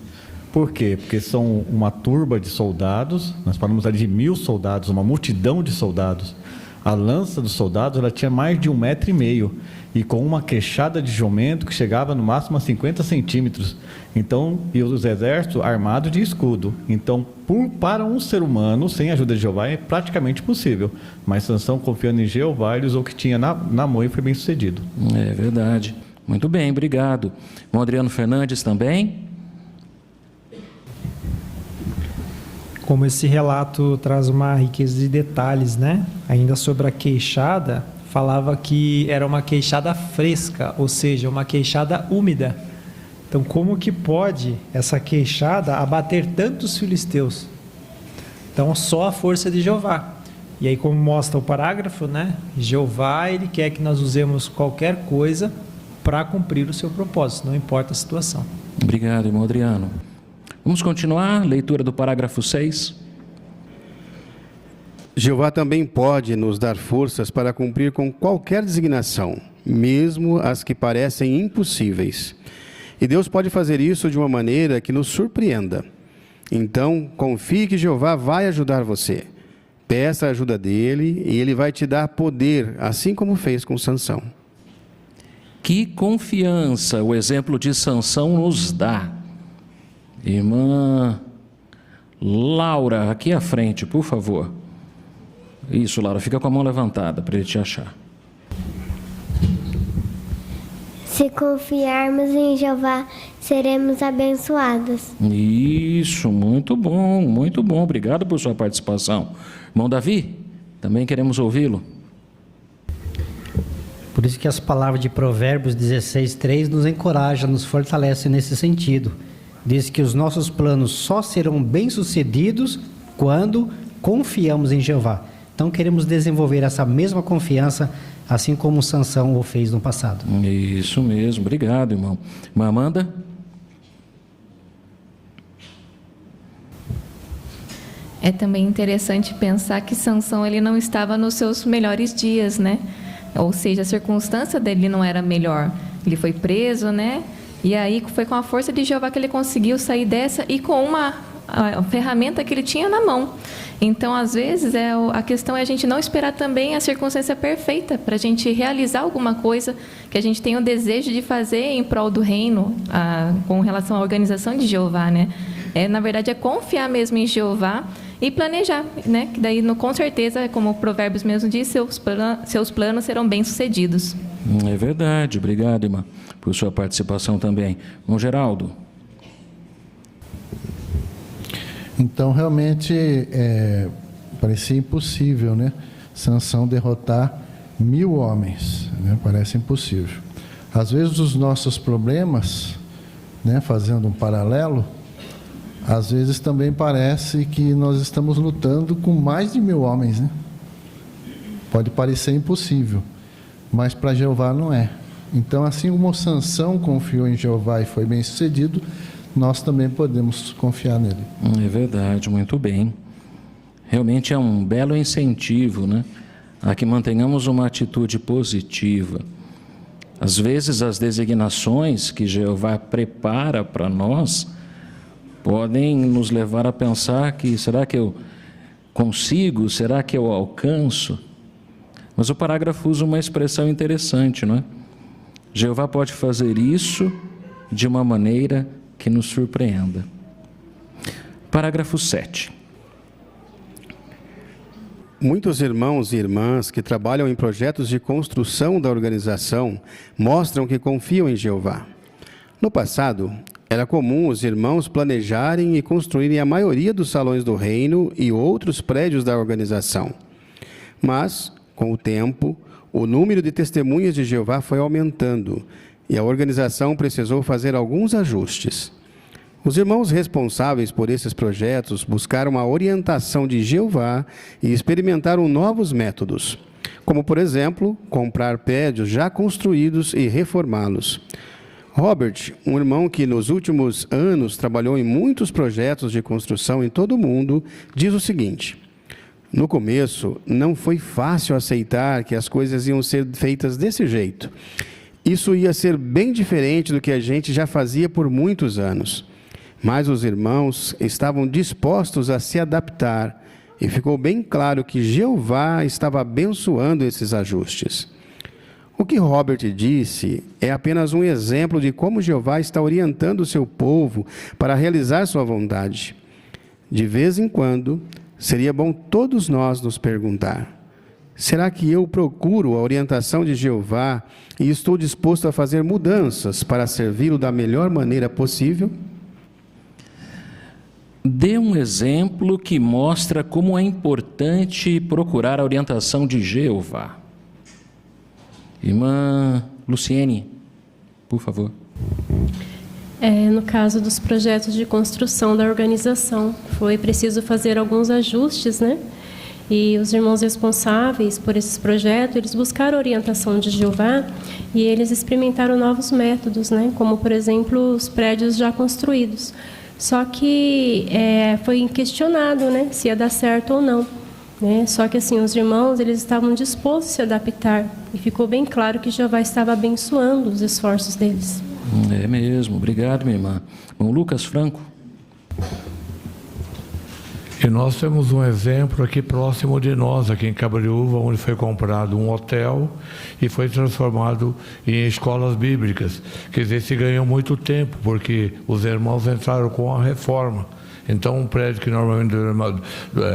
[SPEAKER 15] Por quê? Porque são uma turba de soldados, nós falamos ali de 1000 soldados, uma multidão de soldados. A lança dos soldados ela tinha mais de 1,5 metro, e com uma queixada de jumento que chegava no máximo a 50 centímetros. Então, e os exércitos armados de escudo. Então, para um ser humano, sem a ajuda de Jeová, é praticamente impossível. Mas Sansão, confiando em Jeová, ele usou o que tinha na mão e foi bem sucedido.
[SPEAKER 3] É verdade. Muito bem, obrigado. Irmão Adriano Fernandes também.
[SPEAKER 16] Como esse relato traz uma riqueza de detalhes, né? Ainda sobre a queixada, falava que era uma queixada fresca, ou seja, uma queixada úmida. Então, como que pode essa queixada abater tantos filisteus? Então, só a força de Jeová. E aí, como mostra o parágrafo, né? Jeová, ele quer que nós usemos qualquer coisa para cumprir o seu propósito, não importa a situação.
[SPEAKER 3] Obrigado, irmão Adriano. Vamos continuar, leitura do parágrafo 6.
[SPEAKER 4] Jeová também pode nos dar forças para cumprir com qualquer designação, mesmo as que parecem impossíveis. E Deus pode fazer isso de uma maneira que nos surpreenda. Então, confie que Jeová vai ajudar você. Peça a ajuda dele e ele vai te dar poder, assim como fez com Sansão.
[SPEAKER 3] Que confiança o exemplo de Sansão nos dá. Irmã Laura, aqui à frente, por favor. Isso, Laura, fica com a mão levantada para ele te achar.
[SPEAKER 12] Se confiarmos em Jeová, seremos abençoados.
[SPEAKER 3] Isso, muito bom, obrigado por sua participação. Irmão Davi, também queremos ouvi-lo.
[SPEAKER 17] Por isso que as palavras de Provérbios 16:3 nos encorajam, nos fortalecem nesse sentido. Diz que os nossos planos só serão bem-sucedidos quando confiamos em Jeová. Então queremos desenvolver essa mesma confiança, assim como Sansão o fez no passado.
[SPEAKER 3] Isso mesmo, obrigado, irmão. Irmã Amanda?
[SPEAKER 18] É também interessante pensar que Sansão ele não estava nos seus melhores dias, né? Ou seja, a circunstância dele não era melhor. Ele foi preso, né? E aí foi com a força de Jeová que ele conseguiu sair dessa e com a ferramenta que ele tinha na mão. Então, às vezes, a questão é a gente não esperar também a circunstância perfeita para a gente realizar alguma coisa que a gente tem o desejo de fazer em prol do reino, com relação à organização de Jeová, né? Na verdade, é confiar mesmo em Jeová e planejar, né? Que daí, com certeza, como o Provérbios mesmo diz, seus planos serão bem-sucedidos.
[SPEAKER 3] É verdade, obrigado, irmã, por sua participação também. Irmão Geraldo.
[SPEAKER 19] Então, realmente, parecia impossível, né? Sansão derrotar 1000 homens, né? Parece impossível. Às vezes, os nossos problemas, né? Fazendo um paralelo, às vezes também parece que nós estamos lutando com mais de 1000 homens, né? Pode parecer impossível, mas para Jeová não é. Então, assim como Sansão confiou em Jeová e foi bem sucedido, nós também podemos confiar nele.
[SPEAKER 3] É verdade, muito bem. Realmente é um belo incentivo, né? A que mantenhamos uma atitude positiva. Às vezes as designações que Jeová prepara para nós podem nos levar a pensar que será que eu consigo, será que eu alcanço? Mas o parágrafo usa uma expressão interessante, não é? Jeová pode fazer isso de uma maneira que nos surpreenda. Parágrafo 7.
[SPEAKER 4] Muitos irmãos e irmãs que trabalham em projetos de construção da organização mostram que confiam em Jeová. No passado, era comum os irmãos planejarem e construírem a maioria dos salões do reino e outros prédios da organização. Mas, com o tempo, o número de testemunhas de Jeová foi aumentando e a organização precisou fazer alguns ajustes. Os irmãos responsáveis por esses projetos buscaram a orientação de Jeová e experimentaram novos métodos, como, por exemplo, comprar prédios já construídos e reformá-los. Robert, um irmão que nos últimos anos trabalhou em muitos projetos de construção em todo o mundo, diz o seguinte: no começo, não foi fácil aceitar que as coisas iam ser feitas desse jeito. Isso ia ser bem diferente do que a gente já fazia por muitos anos. Mas os irmãos estavam dispostos a se adaptar e ficou bem claro que Jeová estava abençoando esses ajustes. O que Robert disse é apenas um exemplo de como Jeová está orientando o seu povo para realizar sua vontade. De vez em quando, seria bom todos nós nos perguntar: será que eu procuro a orientação de Jeová e estou disposto a fazer mudanças para servi-lo da melhor maneira possível?
[SPEAKER 3] Dê um exemplo que mostra como é importante procurar a orientação de Jeová. Irmã Luciene, por favor.
[SPEAKER 20] No caso dos projetos de construção da organização, foi preciso fazer alguns ajustes, né? E os irmãos responsáveis por esses projetos, eles buscaram a orientação de Jeová e eles experimentaram novos métodos, né? Como, por exemplo, os prédios já construídos. Só que foi questionado, né, se ia dar certo ou não, né? Só que assim, os irmãos, eles estavam dispostos a se adaptar e ficou bem claro que Jeová estava abençoando os esforços deles.
[SPEAKER 3] É mesmo, obrigado, minha irmã. Bom, Lucas Franco.
[SPEAKER 21] E nós temos um exemplo aqui próximo de nós, aqui em Cabreúva, onde foi comprado um hotel e foi transformado em escolas bíblicas. Quer dizer, se ganhou muito tempo, porque os irmãos entraram com a reforma. Então, um prédio que normalmente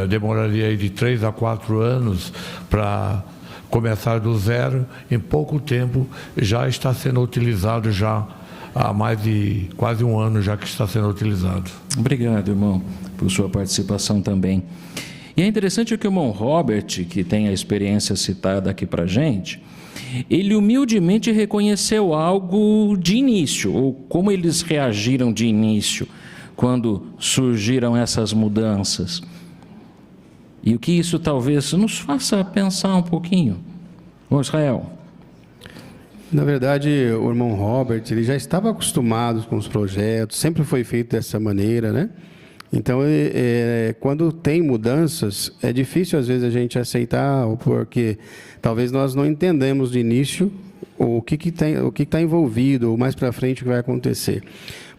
[SPEAKER 21] demoraria aí de 3 a 4 anos para começar do zero, em pouco tempo já está sendo utilizado, já há mais de quase um ano já que está sendo utilizado.
[SPEAKER 3] Obrigado, irmão, por sua participação também. E é interessante que o irmão Robert, que tem a experiência citada aqui para a gente, ele humildemente reconheceu algo de início, ou como eles reagiram de início, quando surgiram essas mudanças. E o que isso talvez nos faça pensar um pouquinho. Ô Israel.
[SPEAKER 4] Na verdade, o irmão Robert, ele já estava acostumado com os projetos, sempre foi feito dessa maneira, né? Então, quando tem mudanças, é difícil às vezes a gente aceitar, porque talvez nós não entendemos de início o que está envolvido, ou mais para frente o que vai acontecer.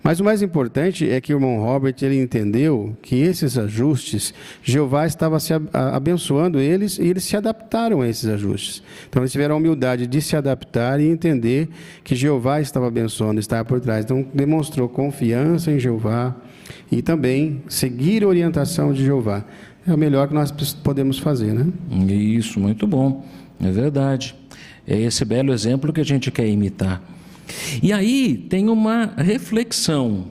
[SPEAKER 4] Mas o mais importante é que o irmão Robert, ele entendeu que esses ajustes, Jeová estava abençoando eles e eles se adaptaram a esses ajustes. Então, eles tiveram a humildade de se adaptar e entender que Jeová estava abençoando, estava por trás. Então, demonstrou confiança em Jeová e também seguir a orientação de Jeová. É o melhor que nós podemos fazer, né?
[SPEAKER 3] Isso, muito bom. É verdade. É esse belo exemplo que a gente quer imitar. E aí tem uma reflexão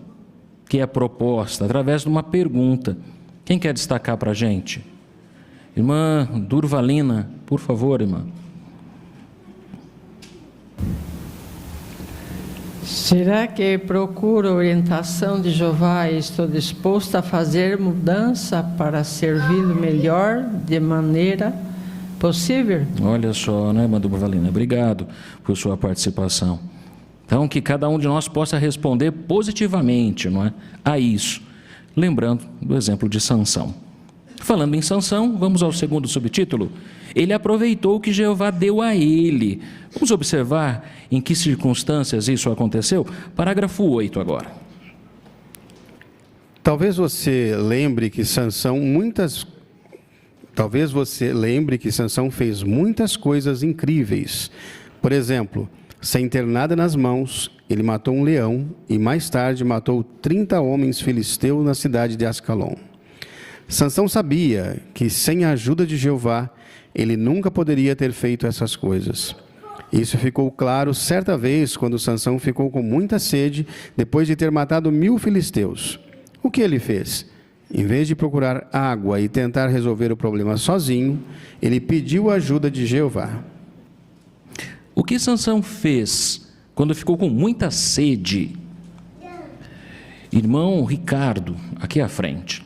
[SPEAKER 3] que é proposta através de uma pergunta. Quem quer destacar para a gente? Irmã Durvalina, por favor, irmã.
[SPEAKER 22] Será que procuro a orientação de Jeová e estou disposto a fazer mudança para servi-lo melhor de maneira possível?
[SPEAKER 3] Olha só, né, irmã Durvalina? Obrigado por sua participação. Então, que cada um de nós possa responder positivamente, não é, a isso. Lembrando do exemplo de Sansão. Falando em Sansão, vamos ao segundo subtítulo. Ele aproveitou o que Jeová deu a ele. Vamos observar em que circunstâncias isso aconteceu? Parágrafo 8 agora.
[SPEAKER 4] Talvez você lembre que Sansão fez muitas coisas incríveis. Por exemplo, sem ter nada nas mãos, ele matou um leão e mais tarde matou 30 homens filisteus na cidade de Ascalon. Sansão sabia que sem a ajuda de Jeová, ele nunca poderia ter feito essas coisas. Isso ficou claro certa vez quando Sansão ficou com muita sede depois de ter matado 1000 filisteus. O que ele fez? Em vez de procurar água e tentar resolver o problema sozinho, ele pediu a ajuda de Jeová.
[SPEAKER 3] O que Sansão fez quando ficou com muita sede? Irmão Ricardo, aqui à frente.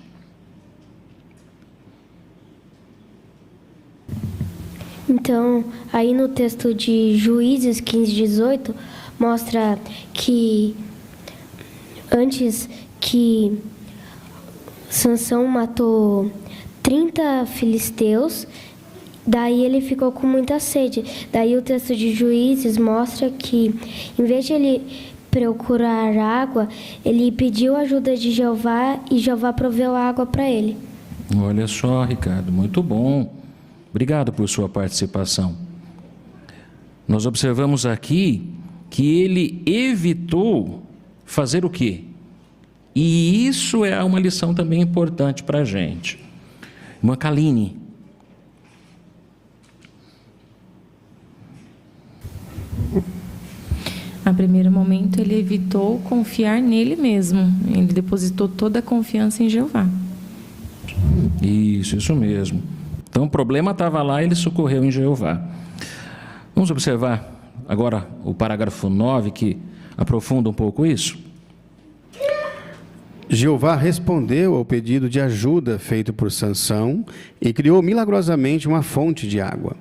[SPEAKER 12] Então, aí no texto de Juízes 15:18, mostra que antes que Sansão matou 30 filisteus, daí ele ficou com muita sede. Daí o texto de Juízes mostra que, em vez de ele procurar água, ele pediu a ajuda de Jeová e Jeová proveu a água para ele.
[SPEAKER 3] Olha só, Ricardo, muito bom. Obrigado por sua participação. Nós observamos aqui que ele evitou fazer o quê? E isso é uma lição também importante para a gente. Irmã Kaline.
[SPEAKER 18] A primeiro momento ele evitou confiar nele mesmo. Ele depositou toda a confiança em Jeová.
[SPEAKER 3] Isso mesmo. Então o problema estava lá, ele socorreu em Jeová. Vamos observar agora o parágrafo 9, que aprofunda um pouco isso.
[SPEAKER 4] Jeová respondeu ao pedido de ajuda feito por Sansão e criou milagrosamente uma fonte de água.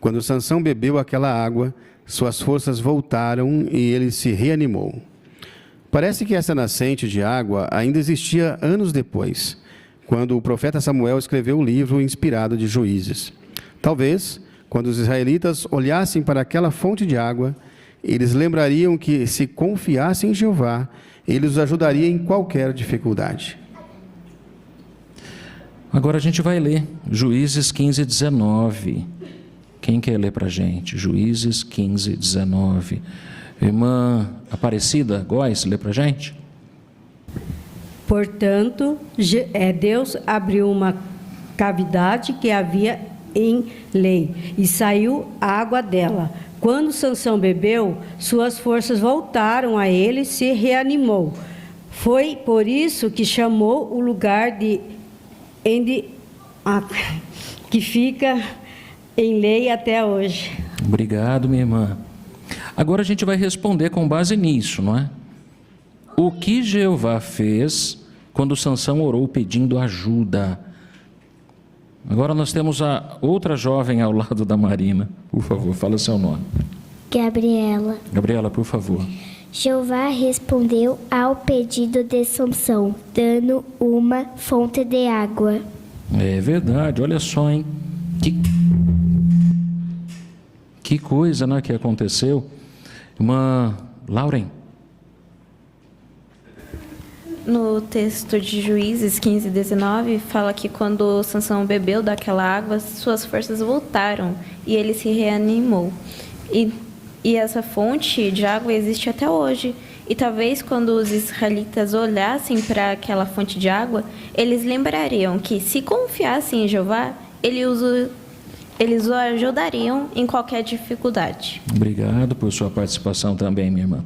[SPEAKER 4] Quando Sansão bebeu aquela água, suas forças voltaram e ele se reanimou. Parece que essa nascente de água ainda existia anos depois, quando o profeta Samuel escreveu o livro inspirado de Juízes. Talvez, quando os israelitas olhassem para aquela fonte de água, eles lembrariam que, se confiassem em Jeová, ele os ajudaria em qualquer dificuldade.
[SPEAKER 3] Agora a gente vai ler Juízes 15:19. Quem quer ler para a gente? Juízes 15:19. Irmã Aparecida Góes, lê para a gente.
[SPEAKER 1] Portanto, Deus abriu uma cavidade que havia em lei e saiu água dela. Quando Sansão bebeu, suas forças voltaram a ele e se reanimou. Foi por isso que chamou o lugar de que fica em lei até hoje.
[SPEAKER 3] Obrigado, minha irmã. Agora a gente vai responder com base nisso, não é? O que Jeová fez quando Sansão orou pedindo ajuda? Agora nós temos a outra jovem ao lado da Marina. Por favor, fala seu nome.
[SPEAKER 12] Gabriela.
[SPEAKER 3] Gabriela, por favor.
[SPEAKER 12] Jeová respondeu ao pedido de Sansão, dando uma fonte de água.
[SPEAKER 3] É verdade, olha só, hein? Que coisa, né, que aconteceu. Irmã Lauren.
[SPEAKER 18] No texto de Juízes 15:19, fala que quando Sansão bebeu daquela água, suas forças voltaram e ele se reanimou. E essa fonte de água existe até hoje. E talvez quando os israelitas olhassem para aquela fonte de água, eles lembrariam que, se confiassem em Jeová, eles o ajudariam em qualquer dificuldade.
[SPEAKER 3] Obrigado por sua participação também, minha irmã.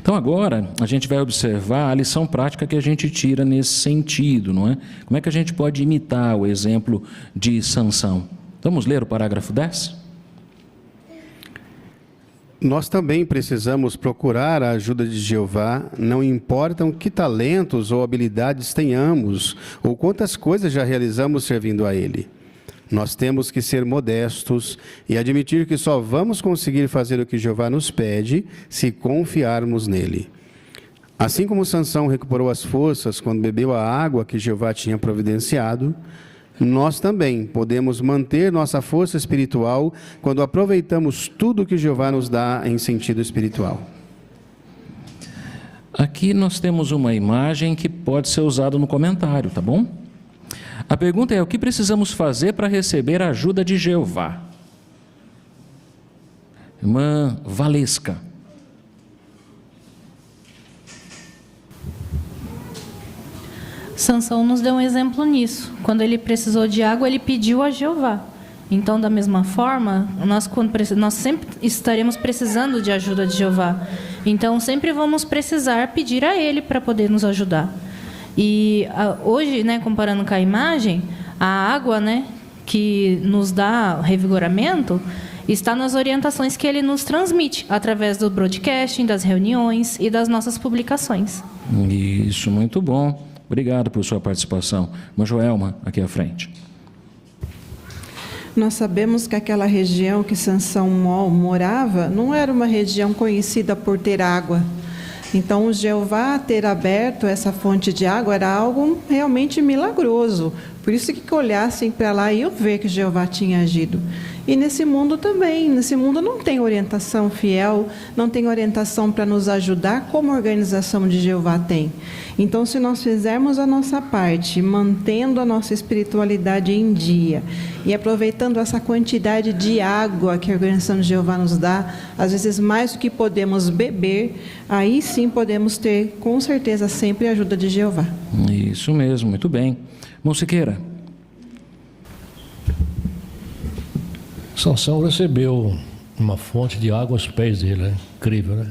[SPEAKER 3] Então agora a gente vai observar a lição prática que a gente tira nesse sentido, não é? Como é que a gente pode imitar o exemplo de Sansão? Vamos ler o parágrafo 10?
[SPEAKER 4] Nós também precisamos procurar a ajuda de Jeová, não importam que talentos ou habilidades tenhamos, ou quantas coisas já realizamos servindo a Ele. Nós temos que ser modestos e admitir que só vamos conseguir fazer o que Jeová nos pede se confiarmos nele. Assim como Sansão recuperou as forças quando bebeu a água que Jeová tinha providenciado, nós também podemos manter nossa força espiritual quando aproveitamos tudo que Jeová nos dá em sentido espiritual.
[SPEAKER 3] Aqui nós temos uma imagem que pode ser usada no comentário, tá bom? A pergunta é: o que precisamos fazer para receber a ajuda de Jeová? Irmã Valesca.
[SPEAKER 2] Sansão nos deu um exemplo nisso. Quando ele precisou de água, ele pediu a Jeová. Então, da mesma forma, nós sempre estaremos precisando de ajuda de Jeová. Então, sempre vamos precisar pedir a Ele para poder nos ajudar. E hoje, né, comparando com a imagem, a água, né, que nos dá revigoramento está nas orientações que Ele nos transmite através do broadcasting, das reuniões e das nossas publicações.
[SPEAKER 3] Isso, muito bom. Obrigado por sua participação. Irmã Joelma, aqui à frente.
[SPEAKER 9] Nós sabemos que aquela região que Sansão morava não era uma região conhecida por ter água. Então, o Jeová ter aberto essa fonte de água era algo realmente milagroso. Por isso que olhassem para lá e iam ver que Jeová tinha agido. E nesse mundo também, nesse mundo não tem orientação fiel, não tem orientação para nos ajudar como a organização de Jeová tem. Então, se nós fizermos a nossa parte, mantendo a nossa espiritualidade em dia e aproveitando essa quantidade de água que a organização de Jeová nos dá, às vezes mais do que podemos beber, aí sim podemos ter, com certeza, sempre a ajuda de Jeová.
[SPEAKER 3] Isso mesmo, muito bem. Irmão Siqueira.
[SPEAKER 5] Sansão recebeu uma fonte de água aos pés dele, né? Incrível, né?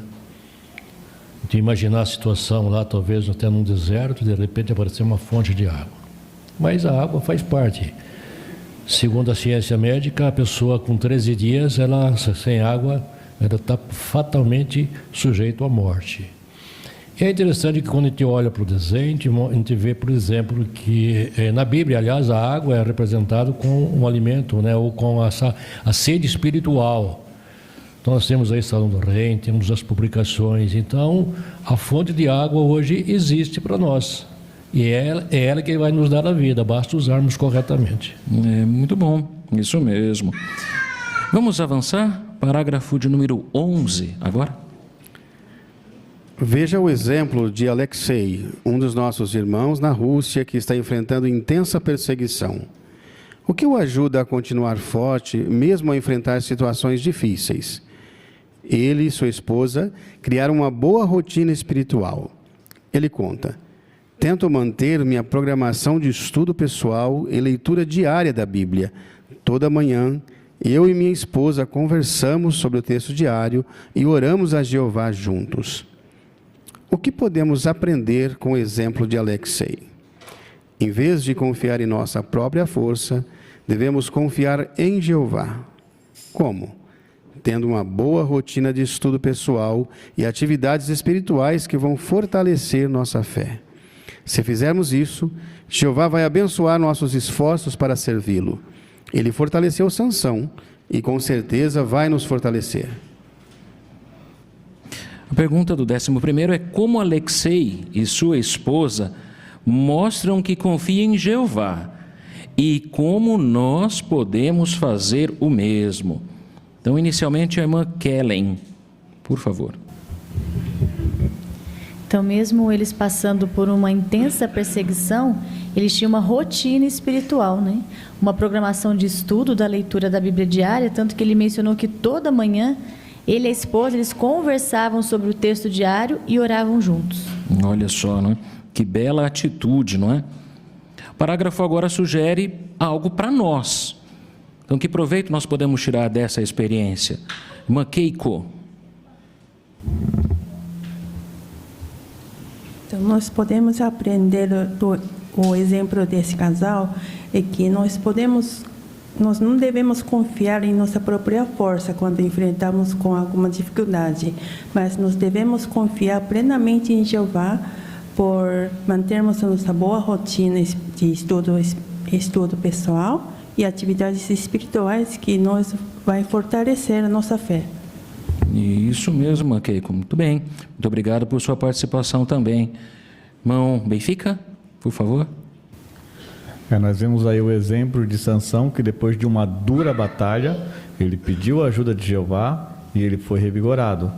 [SPEAKER 5] De imaginar a situação lá, talvez até num deserto, de repente aparecer uma fonte de água. Mas a água faz parte. Segundo a ciência médica, a pessoa com 13 dias, ela sem água, ela está fatalmente sujeita à morte. E é interessante que quando a gente olha para o desenho, a gente vê, por exemplo, que na Bíblia, aliás, a água é representada com um alimento, né, ou com a sede espiritual. Então, nós temos aí Salão do Rei, temos as publicações. Então, a fonte de água hoje existe para nós. E é ela que vai nos dar a vida, basta usarmos corretamente.
[SPEAKER 3] Muito bom, isso mesmo. Vamos avançar? Parágrafo de número 11, agora.
[SPEAKER 4] Veja o exemplo de Alexei, um dos nossos irmãos na Rússia que está enfrentando intensa perseguição. O que o ajuda a continuar forte, mesmo a enfrentar situações difíceis? Ele e sua esposa criaram uma boa rotina espiritual. Ele conta: tento manter minha programação de estudo pessoal e leitura diária da Bíblia. Toda manhã, eu e minha esposa conversamos sobre o texto diário e oramos a Jeová juntos. O que podemos aprender com o exemplo de Alexei? Em vez de confiar em nossa própria força, devemos confiar em Jeová. Como? Tendo uma boa rotina de estudo pessoal e atividades espirituais que vão fortalecer nossa fé. Se fizermos isso, Jeová vai abençoar nossos esforços para servi-lo. Ele fortaleceu Sansão e com certeza vai nos fortalecer.
[SPEAKER 3] A pergunta do 11º é: como Alexei e sua esposa mostram que confiam em Jeová e como nós podemos fazer o mesmo? Então, inicialmente, a irmã Kellen, por favor.
[SPEAKER 23] Então, mesmo eles passando por uma intensa perseguição, eles tinham uma rotina espiritual, né? Uma programação de estudo da leitura da Bíblia diária, tanto que ele mencionou que toda manhã ele e a esposa, eles conversavam sobre o texto diário e oravam juntos.
[SPEAKER 3] Olha só, não é? Que bela atitude, não é? O parágrafo agora sugere algo para nós. Então, que proveito nós podemos tirar dessa experiência? Irmã Keiko.
[SPEAKER 24] Então, nós podemos aprender o exemplo desse casal, é que nós não devemos confiar em nossa própria força quando enfrentamos com alguma dificuldade, mas nós devemos confiar plenamente em Jeová por mantermos a nossa boa rotina de estudo pessoal e atividades espirituais que nos vai fortalecer a nossa fé.
[SPEAKER 3] Isso mesmo, Keiko. Muito bem. Muito obrigado por sua participação também. Irmão Benfica, por favor.
[SPEAKER 15] Nós vemos aí o exemplo de Sansão, que depois de uma dura batalha, ele pediu a ajuda de Jeová e ele foi revigorado.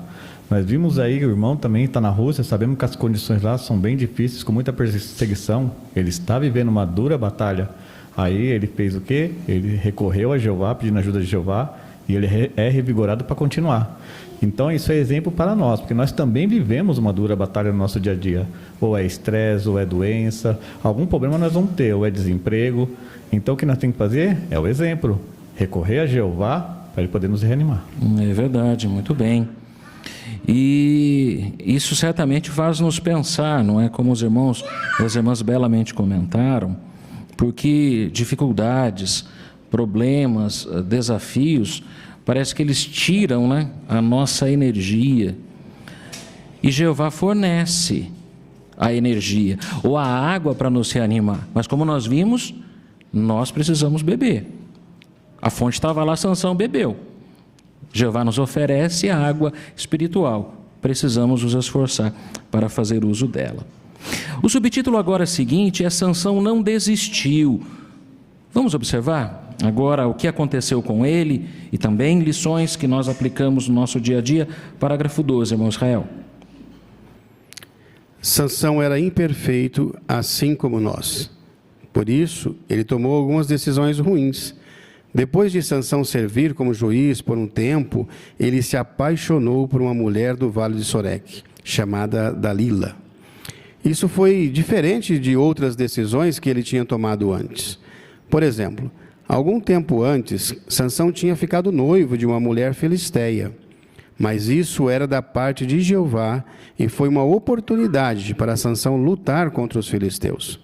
[SPEAKER 15] Nós vimos aí, o irmão também está na Rússia, sabemos que as condições lá são bem difíceis, com muita perseguição. Ele está vivendo uma dura batalha. Aí ele fez o quê? Ele recorreu a Jeová, pedindo ajuda de Jeová, e ele é revigorado para continuar. Então isso é exemplo para nós, porque nós também vivemos uma dura batalha no nosso dia a dia. Ou é estresse, ou é doença, algum problema nós vamos ter, ou é desemprego. Então o que nós temos que fazer é o exemplo, recorrer a Jeová para ele poder nos reanimar.
[SPEAKER 3] É verdade, muito bem. E isso certamente faz nos pensar, não é? Como os irmãos e as irmãs belamente comentaram, porque dificuldades, problemas, desafios, parece que eles tiram, né, a nossa energia. E Jeová fornece a energia, ou a água para nos reanimar. Mas como nós vimos, nós precisamos beber. A fonte estava lá, Sansão bebeu. Jeová nos oferece a água espiritual. Precisamos nos esforçar para fazer uso dela. O subtítulo agora seguinte é Sansão não desistiu. Vamos observar agora o que aconteceu com ele e também lições que nós aplicamos no nosso dia a dia. Parágrafo 12, irmão Israel.
[SPEAKER 4] Sansão era imperfeito, assim como nós. Por isso, ele tomou algumas decisões ruins. Depois de Sansão servir como juiz por um tempo, ele se apaixonou por uma mulher do Vale de Soreque, chamada Dalila. Isso foi diferente de outras decisões que ele tinha tomado antes. Por exemplo, algum tempo antes, Sansão tinha ficado noivo de uma mulher filisteia. Mas isso era da parte de Jeová e foi uma oportunidade para Sansão lutar contra os filisteus.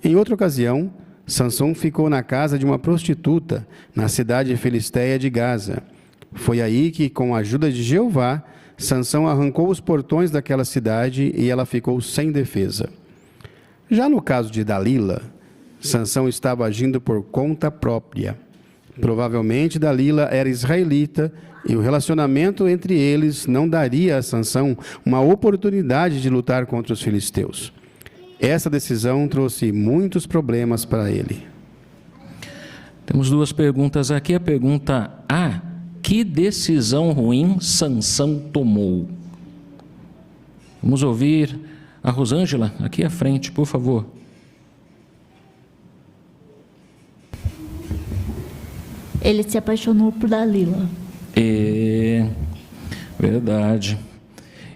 [SPEAKER 4] Em outra ocasião, Sansão ficou na casa de uma prostituta na cidade filisteia de Gaza. Foi aí que, com a ajuda de Jeová, Sansão arrancou os portões daquela cidade e ela ficou sem defesa. Já no caso de Dalila, Sansão estava agindo por conta própria. Provavelmente Dalila era israelita e o relacionamento entre eles não daria a Sansão uma oportunidade de lutar contra os filisteus. Essa decisão trouxe muitos problemas para ele.
[SPEAKER 3] Temos duas perguntas aqui. A pergunta A: que decisão ruim Sansão tomou? Vamos ouvir a Rosângela aqui à frente, por favor.
[SPEAKER 6] Ele se apaixonou por Dalila.
[SPEAKER 3] Verdade.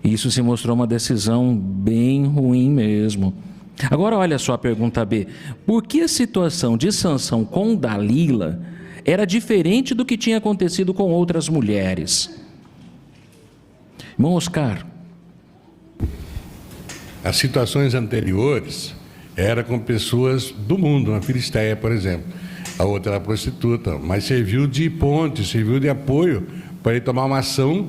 [SPEAKER 3] Isso se mostrou uma decisão bem ruim mesmo. Agora olha só a pergunta B. Por que a situação de Sansão com Dalila era diferente do que tinha acontecido com outras mulheres? Irmão Oscar.
[SPEAKER 7] As situações anteriores eram com pessoas do mundo, na Filisteia, por exemplo. A outra era prostituta, mas serviu de ponte, serviu de apoio para ele tomar uma ação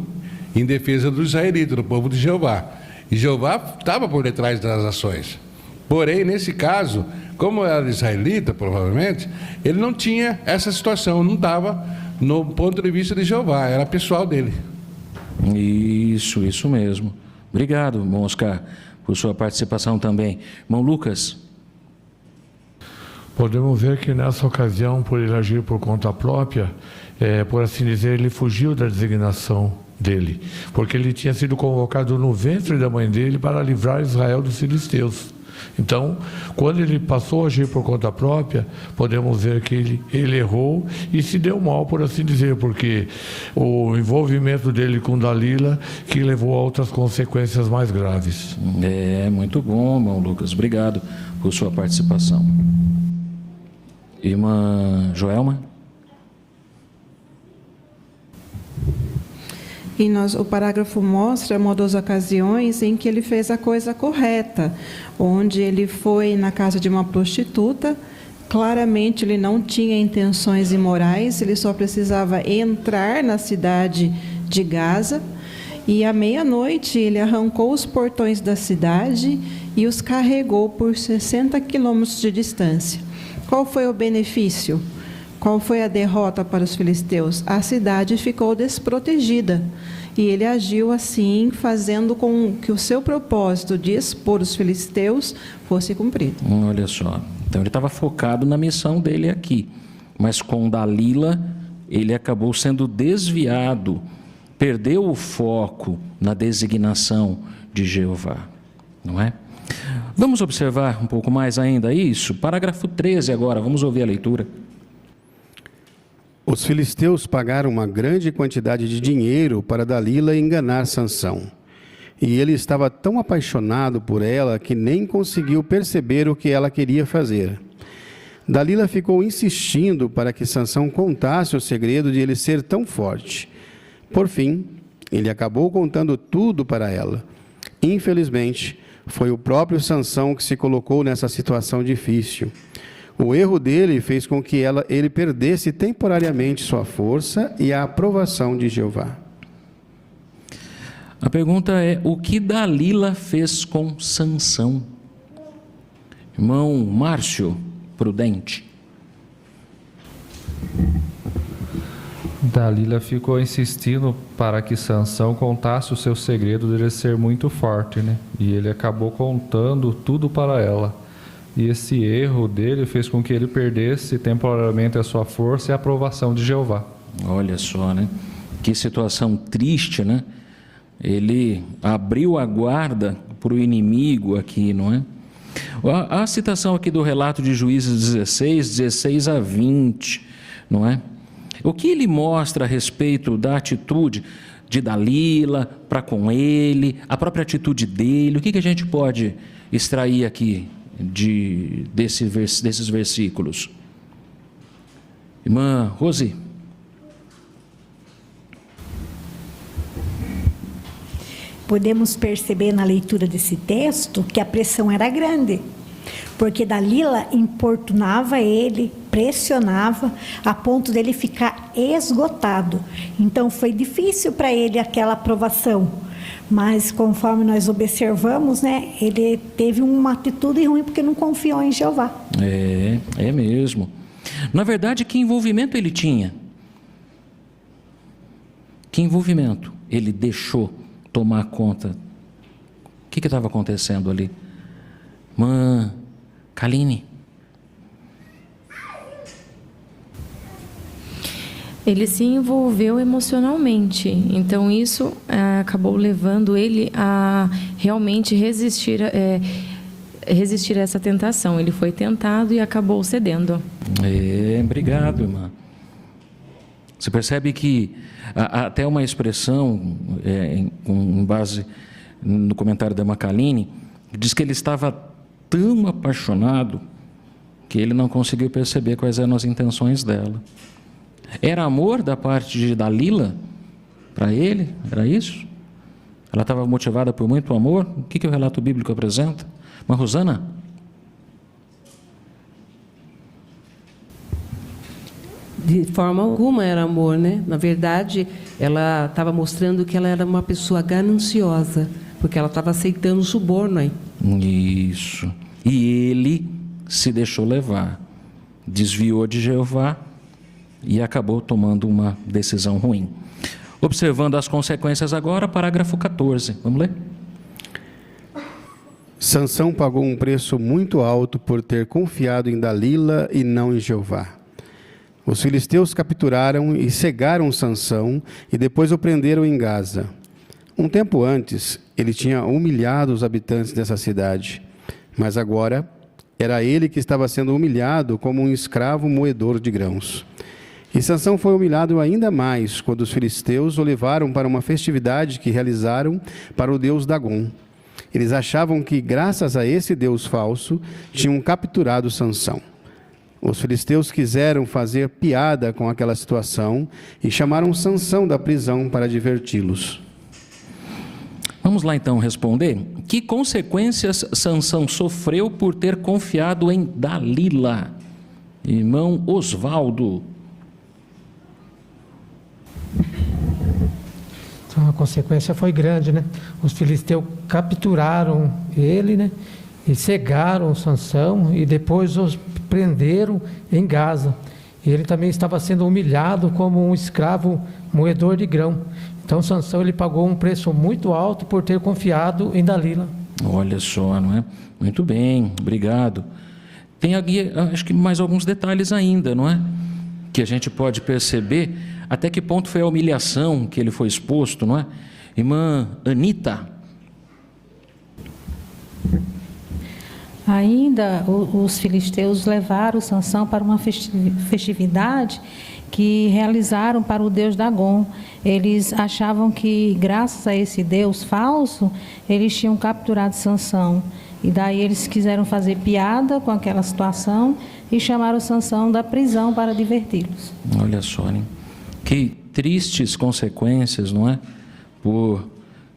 [SPEAKER 7] em defesa dos israelitas, do povo de Jeová. E Jeová estava por detrás das ações. Porém, nesse caso, como era israelita, provavelmente, ele não tinha essa situação, não estava no ponto de vista de Jeová, era pessoal dele.
[SPEAKER 3] Isso mesmo. Obrigado, irmão Oscar, por sua participação também. Irmão Lucas.
[SPEAKER 21] Podemos ver que nessa ocasião, por ele agir por conta própria, por assim dizer, ele fugiu da designação dele, porque ele tinha sido convocado no ventre da mãe dele para livrar Israel dos filisteus. Então, quando ele passou a agir por conta própria, podemos ver que ele errou e se deu mal, por assim dizer, porque o envolvimento dele com Dalila que levou a outras consequências mais graves.
[SPEAKER 3] Muito bom, irmão Lucas. Obrigado por sua participação. Irmã Joelma?
[SPEAKER 9] E o parágrafo mostra uma das ocasiões em que ele fez a coisa correta, onde ele foi na casa de uma prostituta. Claramente ele não tinha intenções imorais, ele só precisava entrar na cidade de Gaza. E à meia-noite ele arrancou os portões da cidade e os carregou por 60 quilômetros de distância. Qual foi o benefício? Qual foi a derrota para os filisteus? A cidade ficou desprotegida. E ele agiu assim, fazendo com que o seu propósito de expor os filisteus fosse cumprido.
[SPEAKER 3] Olha só. Então ele estava focado na missão dele aqui. Mas com Dalila, ele acabou sendo desviado perdeu o foco na designação de Jeová, não é? Vamos observar um pouco mais ainda isso? Parágrafo 13 agora, vamos ouvir a leitura.
[SPEAKER 4] Os filisteus pagaram uma grande quantidade de dinheiro para Dalila enganar Sansão. E ele estava tão apaixonado por ela que nem conseguiu perceber o que ela queria fazer. Dalila ficou insistindo para que Sansão contasse o segredo de ele ser tão forte. Por fim, ele acabou contando tudo para ela. Infelizmente, foi o próprio Sansão que se colocou nessa situação difícil. O erro dele fez com que ele perdesse temporariamente sua força e a aprovação de Jeová.
[SPEAKER 3] A pergunta é: o que Dalila fez com Sansão? Irmão Márcio Prudente.
[SPEAKER 8] Dalila ficou insistindo para que Sansão contasse o seu segredo de ele ser muito forte, né? E ele acabou contando tudo para ela. E esse erro dele fez com que ele perdesse temporariamente a sua força e a aprovação de Jeová.
[SPEAKER 3] Olha só, né? Que situação triste, né? Ele abriu a guarda para o inimigo aqui, não é? A citação aqui do relato de Juízes 16 a 20, não é? O que ele mostra a respeito da atitude de Dalila para com ele, a própria atitude dele, o que a gente pode extrair aqui desses versículos? Irmã Rose.
[SPEAKER 10] Podemos perceber na leitura desse texto que a pressão era grande, porque Dalila importunava ele, pressionava, a ponto dele ficar esgotado. Então foi difícil para ele aquela aprovação, mas conforme nós observamos, né, ele teve uma atitude ruim porque não confiou em Jeová.
[SPEAKER 3] É mesmo. Na verdade, que envolvimento ele tinha? Que envolvimento ele deixou tomar conta? O que estava acontecendo ali? Kaline.
[SPEAKER 18] Ele se envolveu emocionalmente, então isso acabou levando ele a realmente resistir a essa tentação. Ele foi tentado e acabou cedendo.
[SPEAKER 3] Obrigado, irmã. Você percebe que até uma expressão, com base no comentário da irmã Kaline, diz que ele estava tão apaixonado que ele não conseguiu perceber quais eram as intenções dela. Era amor da parte de Dalila para ele? Era isso? Ela estava motivada por muito amor? O que o relato bíblico apresenta? Mas Rosana?
[SPEAKER 11] De forma alguma era amor, né? Na verdade, ela estava mostrando que ela era uma pessoa gananciosa, porque ela estava aceitando o suborno aí.
[SPEAKER 3] Isso. E ele se deixou levar, desviou de Jeová e acabou tomando uma decisão ruim. Observando as consequências agora, parágrafo 14. Vamos ler?
[SPEAKER 4] Sansão pagou um preço muito alto por ter confiado em Dalila e não em Jeová. Os filisteus capturaram e cegaram Sansão e depois o prenderam em Gaza. Um tempo antes, ele tinha humilhado os habitantes dessa cidade, mas agora era ele que estava sendo humilhado como um escravo moedor de grãos. E Sansão foi humilhado ainda mais quando os filisteus o levaram para uma festividade que realizaram para o deus Dagom. Eles achavam que, graças a esse deus falso, tinham capturado Sansão. Os filisteus quiseram fazer piada com aquela situação e chamaram Sansão da prisão para diverti-los.
[SPEAKER 3] Vamos lá então responder. Que consequências Sansão sofreu por ter confiado em Dalila? Irmão Osvaldo.
[SPEAKER 13] Então, a consequência foi grande, né? Os filisteus capturaram ele, né? E cegaram Sansão e depois os prenderam em Gaza. E ele também estava sendo humilhado como um escravo moedor de grão. Então Sansão ele pagou um preço muito alto por ter confiado em Dalila.
[SPEAKER 3] Olha só, não é? Muito bem, obrigado. Tem aqui, acho que mais alguns detalhes ainda, não é? Que a gente pode perceber até que ponto foi a humilhação que ele foi exposto, não é? Irmã Anita.
[SPEAKER 14] Ainda os filisteus levaram Sansão para uma festividade que realizaram para o deus Dagom. Eles achavam que, graças a esse deus falso, eles tinham capturado Sansão. E daí eles quiseram fazer piada com aquela situação e chamaram Sansão da prisão para diverti-los.
[SPEAKER 3] Olha só, né? Que tristes consequências, não é? Por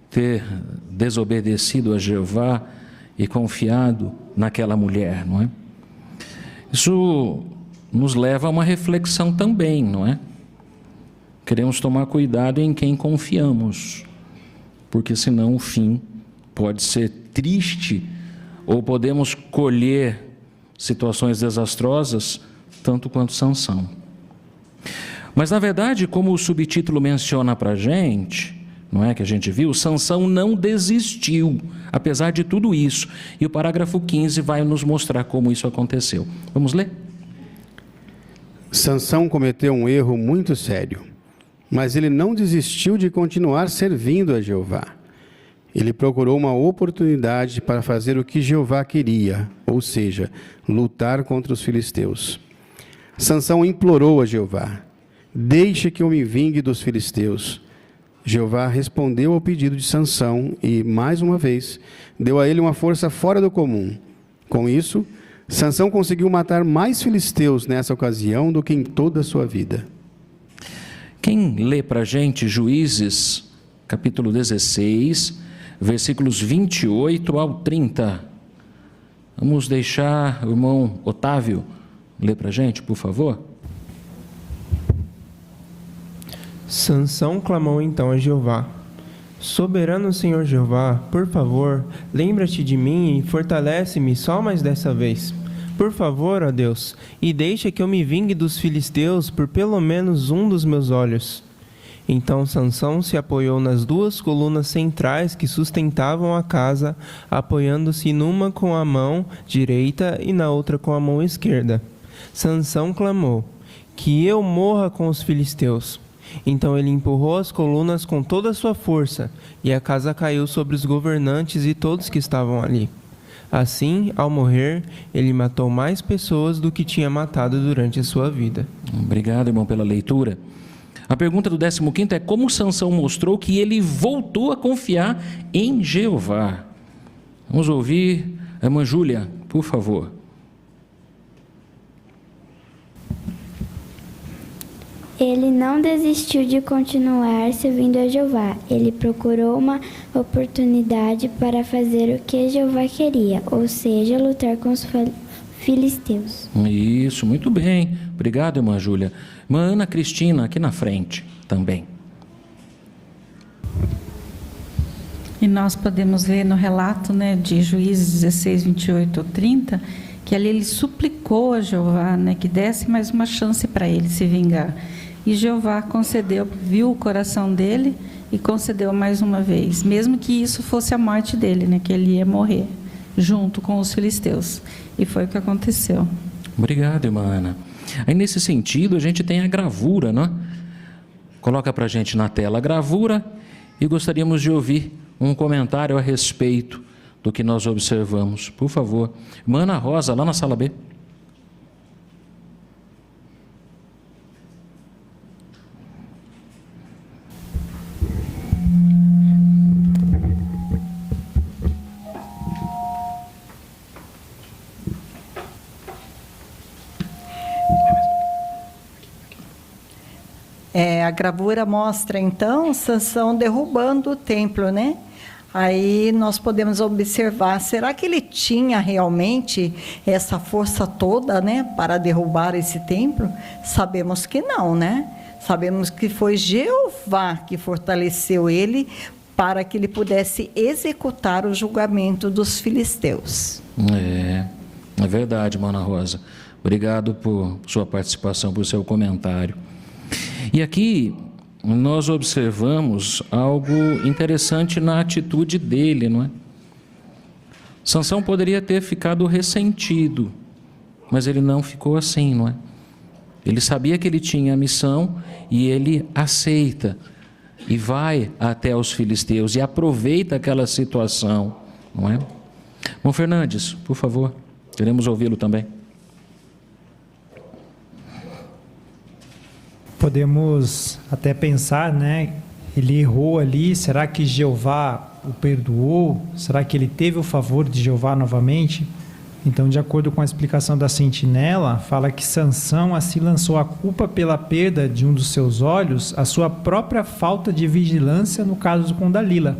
[SPEAKER 3] ter desobedecido a Jeová e confiado naquela mulher, não é? Isso nos leva a uma reflexão também, não é? Queremos tomar cuidado em quem confiamos, porque senão o fim pode ser triste, ou podemos colher situações desastrosas, tanto quanto Sansão. Mas, na verdade, como o subtítulo menciona para a gente, não é, que a gente viu, Sansão não desistiu, apesar de tudo isso. E o parágrafo 15 vai nos mostrar como isso aconteceu. Vamos ler?
[SPEAKER 4] Sansão cometeu um erro muito sério, mas ele não desistiu de continuar servindo a Jeová. Ele procurou uma oportunidade para fazer o que Jeová queria, ou seja, lutar contra os filisteus. Sansão implorou a Jeová: deixe que eu me vingue dos filisteus. Jeová respondeu ao pedido de Sansão e, mais uma vez, deu a ele uma força fora do comum. Com isso, Sansão conseguiu matar mais filisteus nessa ocasião do que em toda a sua vida.
[SPEAKER 3] Quem lê para a gente Juízes, capítulo 16, versículos 28 ao 30. Vamos deixar o irmão Otávio ler para a gente, por favor.
[SPEAKER 16] Sansão clamou então a Jeová: soberano Senhor Jeová, por favor, lembra-te de mim e fortalece-me só mais dessa vez. Por favor, ó Deus, e deixa que eu me vingue dos filisteus por pelo menos um dos meus olhos. Então Sansão se apoiou nas duas colunas centrais que sustentavam a casa, apoiando-se numa com a mão direita e na outra com a mão esquerda. Sansão clamou: que eu morra com os filisteus. Então ele empurrou as colunas com toda a sua força, e a casa caiu sobre os governantes e todos que estavam ali. Assim, ao morrer, ele matou mais pessoas do que tinha matado durante a sua vida.
[SPEAKER 3] Obrigado, irmão, pela leitura. A pergunta do 15º é: como Sansão mostrou que ele voltou a confiar em Jeová? Vamos ouvir a irmã Júlia, por favor.
[SPEAKER 12] Ele não desistiu de continuar servindo a Jeová. Ele procurou uma oportunidade para fazer o que Jeová queria, ou seja, lutar com os filisteus.
[SPEAKER 3] Isso, muito bem. Obrigado, irmã Júlia. Irmã Ana Cristina, aqui na frente também.
[SPEAKER 17] E nós podemos ver no relato, né, de Juízes 16, 28 ou 30, que ali ele suplicou a Jeová, né, que desse mais uma chance para ele se vingar. E Jeová concedeu, viu o coração dele e concedeu mais uma vez, mesmo que isso fosse a morte dele, né, que ele ia morrer junto com os filisteus. E foi o que aconteceu.
[SPEAKER 3] Obrigado, irmã Ana. Aí, nesse sentido, a gente tem a gravura, né? Coloca para a gente na tela a gravura e gostaríamos de ouvir um comentário a respeito do que nós observamos. Por favor. Irmã Ana Rosa, lá na sala B.
[SPEAKER 19] A gravura mostra, então, Sansão derrubando o templo, né? Aí nós podemos observar, será que ele tinha realmente essa força toda, né, para derrubar esse templo? Sabemos que não, né? Sabemos que foi Jeová que fortaleceu ele para que ele pudesse executar o julgamento dos filisteus.
[SPEAKER 3] É verdade, Mana Rosa. Obrigado por sua participação, por seu comentário. E aqui nós observamos algo interessante na atitude dele, não é? Sansão poderia ter ficado ressentido, mas ele não ficou assim, não é? Ele sabia que ele tinha a missão e ele aceita e vai até os filisteus e aproveita aquela situação, não é? Bom, Fernandes, por favor, queremos ouvi-lo também.
[SPEAKER 1] Podemos até pensar, né? Ele errou ali, será que Jeová o perdoou? Será que ele teve o favor de Jeová novamente? Então, de acordo com a explicação da sentinela, fala que Sansão assim lançou a culpa pela perda de um dos seus olhos, a sua própria falta de vigilância no caso com Dalila.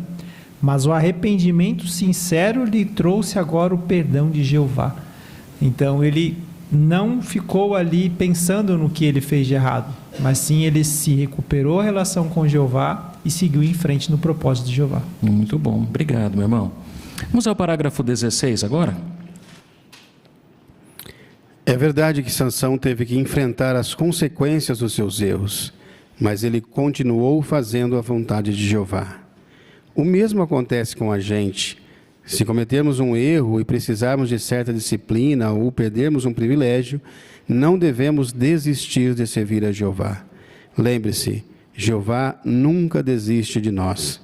[SPEAKER 1] Mas o arrependimento sincero lhe trouxe agora o perdão de Jeová. Então, ele não ficou ali pensando no que ele fez de errado, mas sim ele se recuperou a relação com Jeová e seguiu em frente no propósito de Jeová.
[SPEAKER 3] Muito bom, obrigado, meu irmão. Vamos ao parágrafo 16 agora.
[SPEAKER 4] É verdade que Sansão teve que enfrentar as consequências dos seus erros, mas ele continuou fazendo a vontade de Jeová. O mesmo acontece com a gente. Se cometermos um erro e precisarmos de certa disciplina ou perdermos um privilégio, não devemos desistir de servir a Jeová. Lembre-se, Jeová nunca desiste de nós.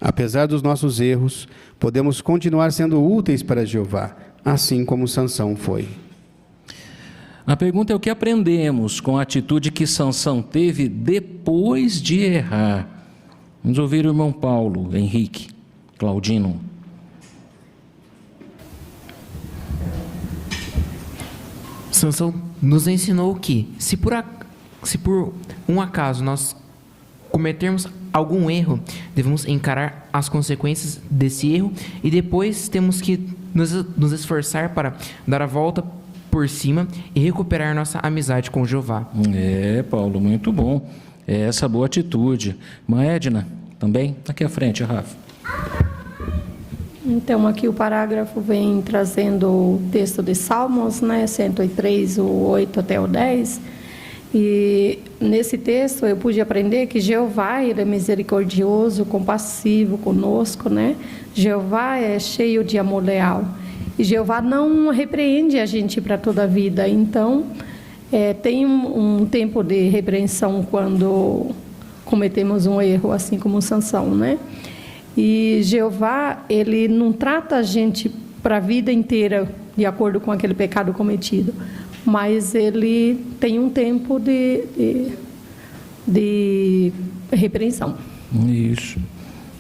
[SPEAKER 4] Apesar dos nossos erros, podemos continuar sendo úteis para Jeová, assim como Sansão foi.
[SPEAKER 3] A pergunta é o que aprendemos com a atitude que Sansão teve depois de errar. Vamos ouvir o irmão Paulo, Henrique, Claudino.
[SPEAKER 2] Sansão nos ensinou que, se por um acaso nós cometermos algum erro, devemos encarar as consequências desse erro e depois temos que nos esforçar para dar a volta por cima e recuperar nossa amizade com Jeová.
[SPEAKER 3] Paulo, muito bom. É essa boa atitude. Irmã Edna, também? Aqui à frente, Rafa.
[SPEAKER 20] Então, aqui o parágrafo vem trazendo o texto de Salmos, né, 103, o 8 até o 10. E nesse texto eu pude aprender que Jeová, ele é misericordioso, compassivo conosco, né? Jeová é cheio de amor leal. E Jeová não repreende a gente para toda a vida. Então, tem um tempo de repreensão quando cometemos um erro, assim como Sansão, né? E Jeová, ele não trata a gente para a vida inteira de acordo com aquele pecado cometido, mas ele tem um tempo de repreensão.
[SPEAKER 3] Isso.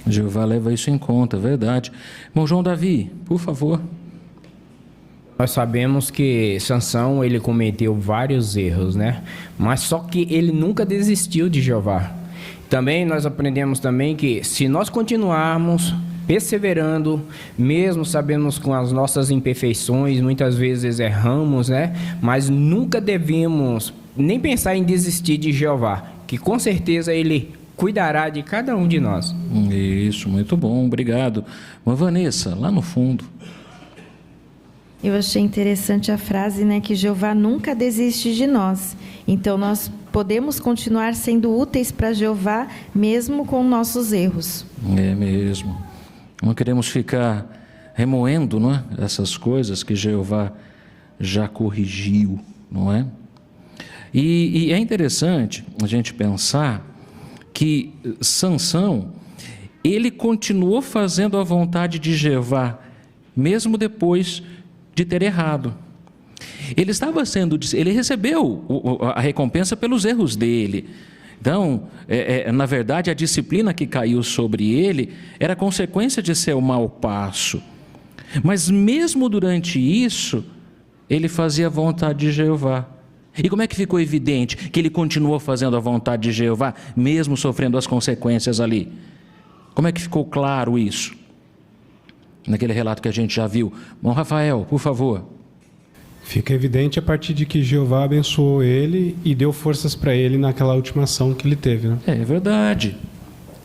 [SPEAKER 3] Jeová leva isso em conta, é verdade. Irmão João Davi, por favor.
[SPEAKER 22] Nós sabemos que Sansão, ele cometeu vários erros, né? Mas só que ele nunca desistiu de Jeová. Também nós aprendemos também que se nós continuarmos perseverando, mesmo sabemos com as nossas imperfeições, muitas vezes erramos, né? Mas nunca devemos nem pensar em desistir de Jeová, que com certeza Ele cuidará de cada um de nós.
[SPEAKER 3] Isso, muito bom, obrigado. Mas Vanessa, lá no fundo.
[SPEAKER 25] Eu achei interessante a frase, né, que Jeová nunca desiste de nós. Então, nós podemos continuar sendo úteis para Jeová, mesmo com nossos erros. É
[SPEAKER 3] mesmo. Não queremos ficar remoendo, não é? Essas coisas que Jeová já corrigiu, não é? E é interessante a gente pensar que Sansão, ele continuou fazendo a vontade de Jeová, mesmo depois de ter errado. Ele recebeu a recompensa pelos erros dele. Então, na verdade, a disciplina que caiu sobre ele era consequência de seu mau passo. Mas mesmo durante isso, ele fazia a vontade de Jeová. E como é que ficou evidente que ele continuou fazendo a vontade de Jeová, mesmo sofrendo as consequências ali? Como é que ficou claro isso? Naquele relato que a gente já viu. Bom, Rafael, por favor.
[SPEAKER 26] Fica evidente a partir de que Jeová abençoou ele e deu forças para ele naquela última ação que ele teve, né?
[SPEAKER 3] É verdade.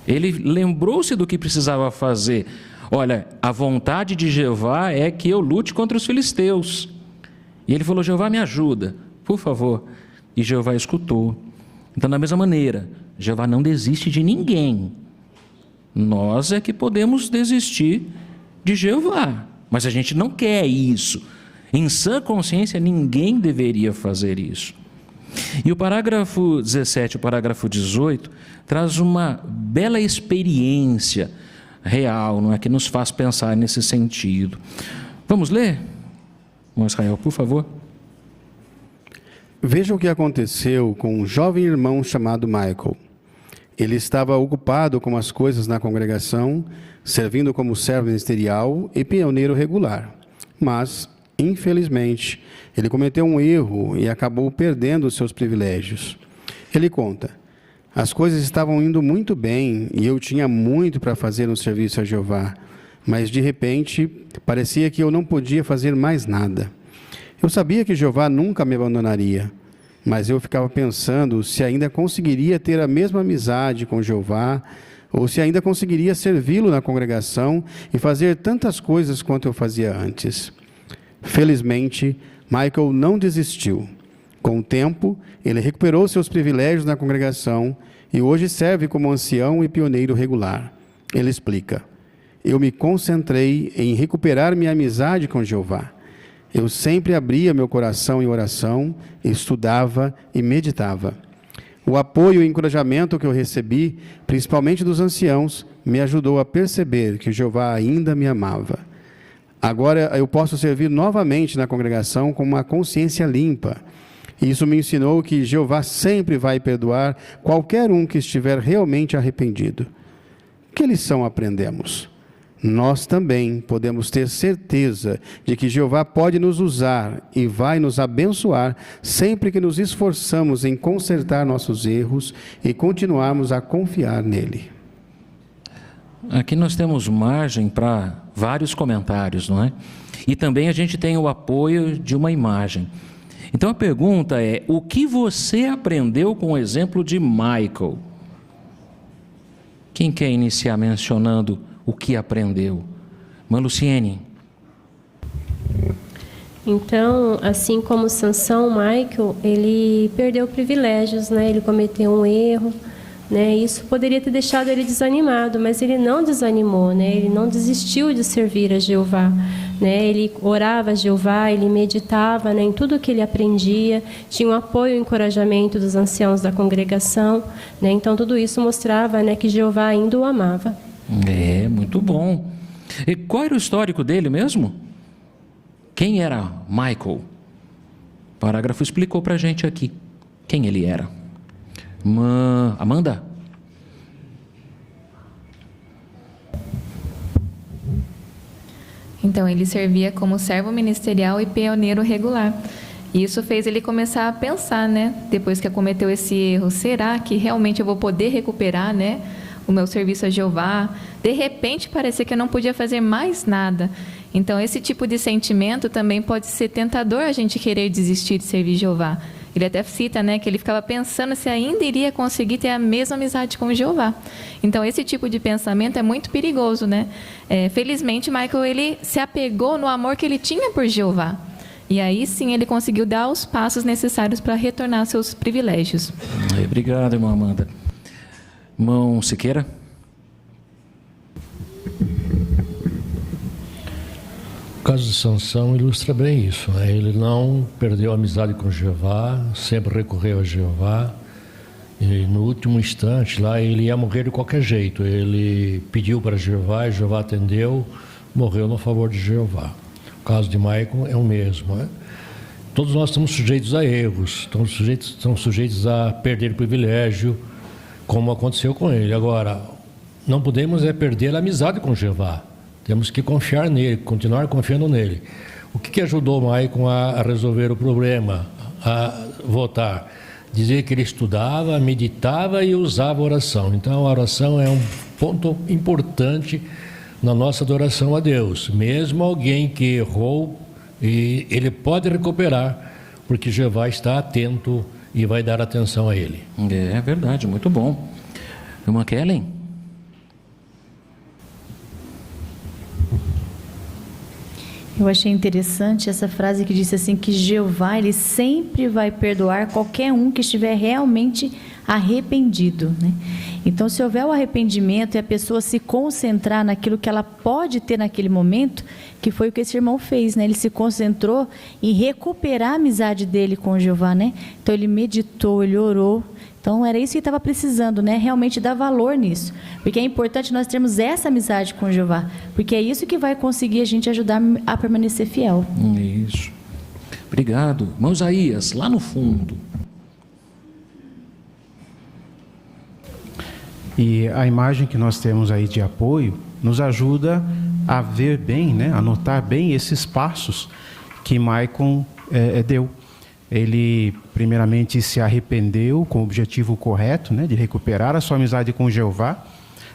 [SPEAKER 3] Ele lembrou-se do que precisava fazer. Olha, a vontade de Jeová é que eu lute contra os filisteus. E ele falou, Jeová, me ajuda, por favor. E Jeová escutou. Então, da mesma maneira, Jeová não desiste de ninguém. Nós é que podemos desistir de Jeová. Mas a gente não quer isso. Em sã consciência, ninguém deveria fazer isso. E o parágrafo 17 e o parágrafo 18 traz uma bela experiência real, não é, que nos faz pensar nesse sentido. Vamos ler? Irmão Israel, por favor.
[SPEAKER 4] Veja o que aconteceu com um jovem irmão chamado Michael. Ele estava ocupado com as coisas na congregação, servindo como servo ministerial e pioneiro regular. Mas, infelizmente, ele cometeu um erro e acabou perdendo os seus privilégios. Ele conta: as coisas estavam indo muito bem e eu tinha muito para fazer no serviço a Jeová, mas de repente parecia que eu não podia fazer mais nada. Eu sabia que Jeová nunca me abandonaria, mas eu ficava pensando se ainda conseguiria ter a mesma amizade com Jeová, ou se ainda conseguiria servi-lo na congregação e fazer tantas coisas quanto eu fazia antes. Felizmente, Michael não desistiu. Com o tempo, ele recuperou seus privilégios na congregação e hoje serve como ancião e pioneiro regular. Ele explica: eu me concentrei em recuperar minha amizade com Jeová. Eu sempre abria meu coração em oração, estudava e meditava. O apoio e encorajamento que eu recebi, principalmente dos anciãos, me ajudou a perceber que Jeová ainda me amava. Agora eu posso servir novamente na congregação com uma consciência limpa. Isso me ensinou que Jeová sempre vai perdoar qualquer um que estiver realmente arrependido. Que lição aprendemos? Nós também podemos ter certeza de que Jeová pode nos usar e vai nos abençoar sempre que nos esforçamos em consertar nossos erros e continuarmos a confiar nele.
[SPEAKER 3] Aqui nós temos margem para vários comentários, não é? E também a gente tem o apoio de uma imagem. Então a pergunta é: o que você aprendeu com o exemplo de Michael? Quem quer iniciar mencionando o que aprendeu? Irmã Luciene.
[SPEAKER 5] Então, assim como Sansão, Michael, ele perdeu privilégios, né? Ele cometeu um erro, né? Isso poderia ter deixado ele desanimado, mas ele não desanimou, né? Ele não desistiu de servir a Jeová, né? Ele orava a Jeová, ele meditava, né, em tudo que ele aprendia, tinha o apoio e o encorajamento dos anciãos da congregação, né? Então tudo isso mostrava, né, que Jeová ainda o amava.
[SPEAKER 3] É, muito bom. E qual era o histórico dele mesmo? Quem era Michael? O parágrafo explicou para a gente aqui quem ele era. Amanda?
[SPEAKER 18] Então, ele servia como servo ministerial e pioneiro regular. E isso fez ele começar a pensar, né? Depois que cometeu esse erro, será que realmente eu vou poder recuperar, né, o meu serviço a Jeová? De repente, parecia que eu não podia fazer mais nada. Então, esse tipo de sentimento também pode ser tentador a gente querer desistir de servir Jeová. Ele até cita, né, que ele ficava pensando se ainda iria conseguir ter a mesma amizade com Jeová. Então, esse tipo de pensamento é muito perigoso, né? Felizmente, Michael, ele se apegou no amor que ele tinha por Jeová. E aí sim ele conseguiu dar os passos necessários para retornar aos seus privilégios.
[SPEAKER 3] Obrigado, irmã Amanda. Irmão Siqueira?
[SPEAKER 6] O caso de Sansão ilustra bem isso, né? Ele não perdeu a amizade com Jeová, sempre recorreu a Jeová, e no último instante lá ele ia morrer de qualquer jeito. Ele pediu para Jeová e Jeová atendeu, morreu no favor de Jeová. O caso de Michael é o mesmo, né? Todos nós estamos sujeitos a erros, estamos sujeitos a perder privilégio, como aconteceu com ele. Agora, não podemos perder a amizade com Jeová. Temos que confiar nele, continuar confiando nele. O que ajudou Michael a resolver o problema, a voltar? Dizer que ele estudava, meditava e usava a oração. Então, a oração é um ponto importante na nossa adoração a Deus. Mesmo alguém que errou, ele pode recuperar, porque Jeová está atento e vai dar atenção a ele.
[SPEAKER 3] É verdade, muito bom. Irmã Kellen?
[SPEAKER 7] Eu achei interessante essa frase que disse assim, que Jeová, ele sempre vai perdoar qualquer um que estiver realmente arrependido, né? Então, se houver o arrependimento e a pessoa se concentrar naquilo que ela pode ter naquele momento, que foi o que esse irmão fez, né? Ele se concentrou em recuperar a amizade dele com Jeová, né? Então, ele meditou, ele orou. Então, era isso que ele estava precisando, né? Realmente dar valor nisso. Porque é importante nós termos essa amizade com Jeová. Porque é isso que vai conseguir a gente ajudar a permanecer fiel.
[SPEAKER 3] Isso. Obrigado. Irmão Isaías, lá no fundo.
[SPEAKER 8] E a imagem que nós temos aí de apoio nos ajuda a ver bem, né, a notar bem esses passos que Maicon deu. Ele, primeiramente, se arrependeu com o objetivo correto, né, de recuperar a sua amizade com Jeová.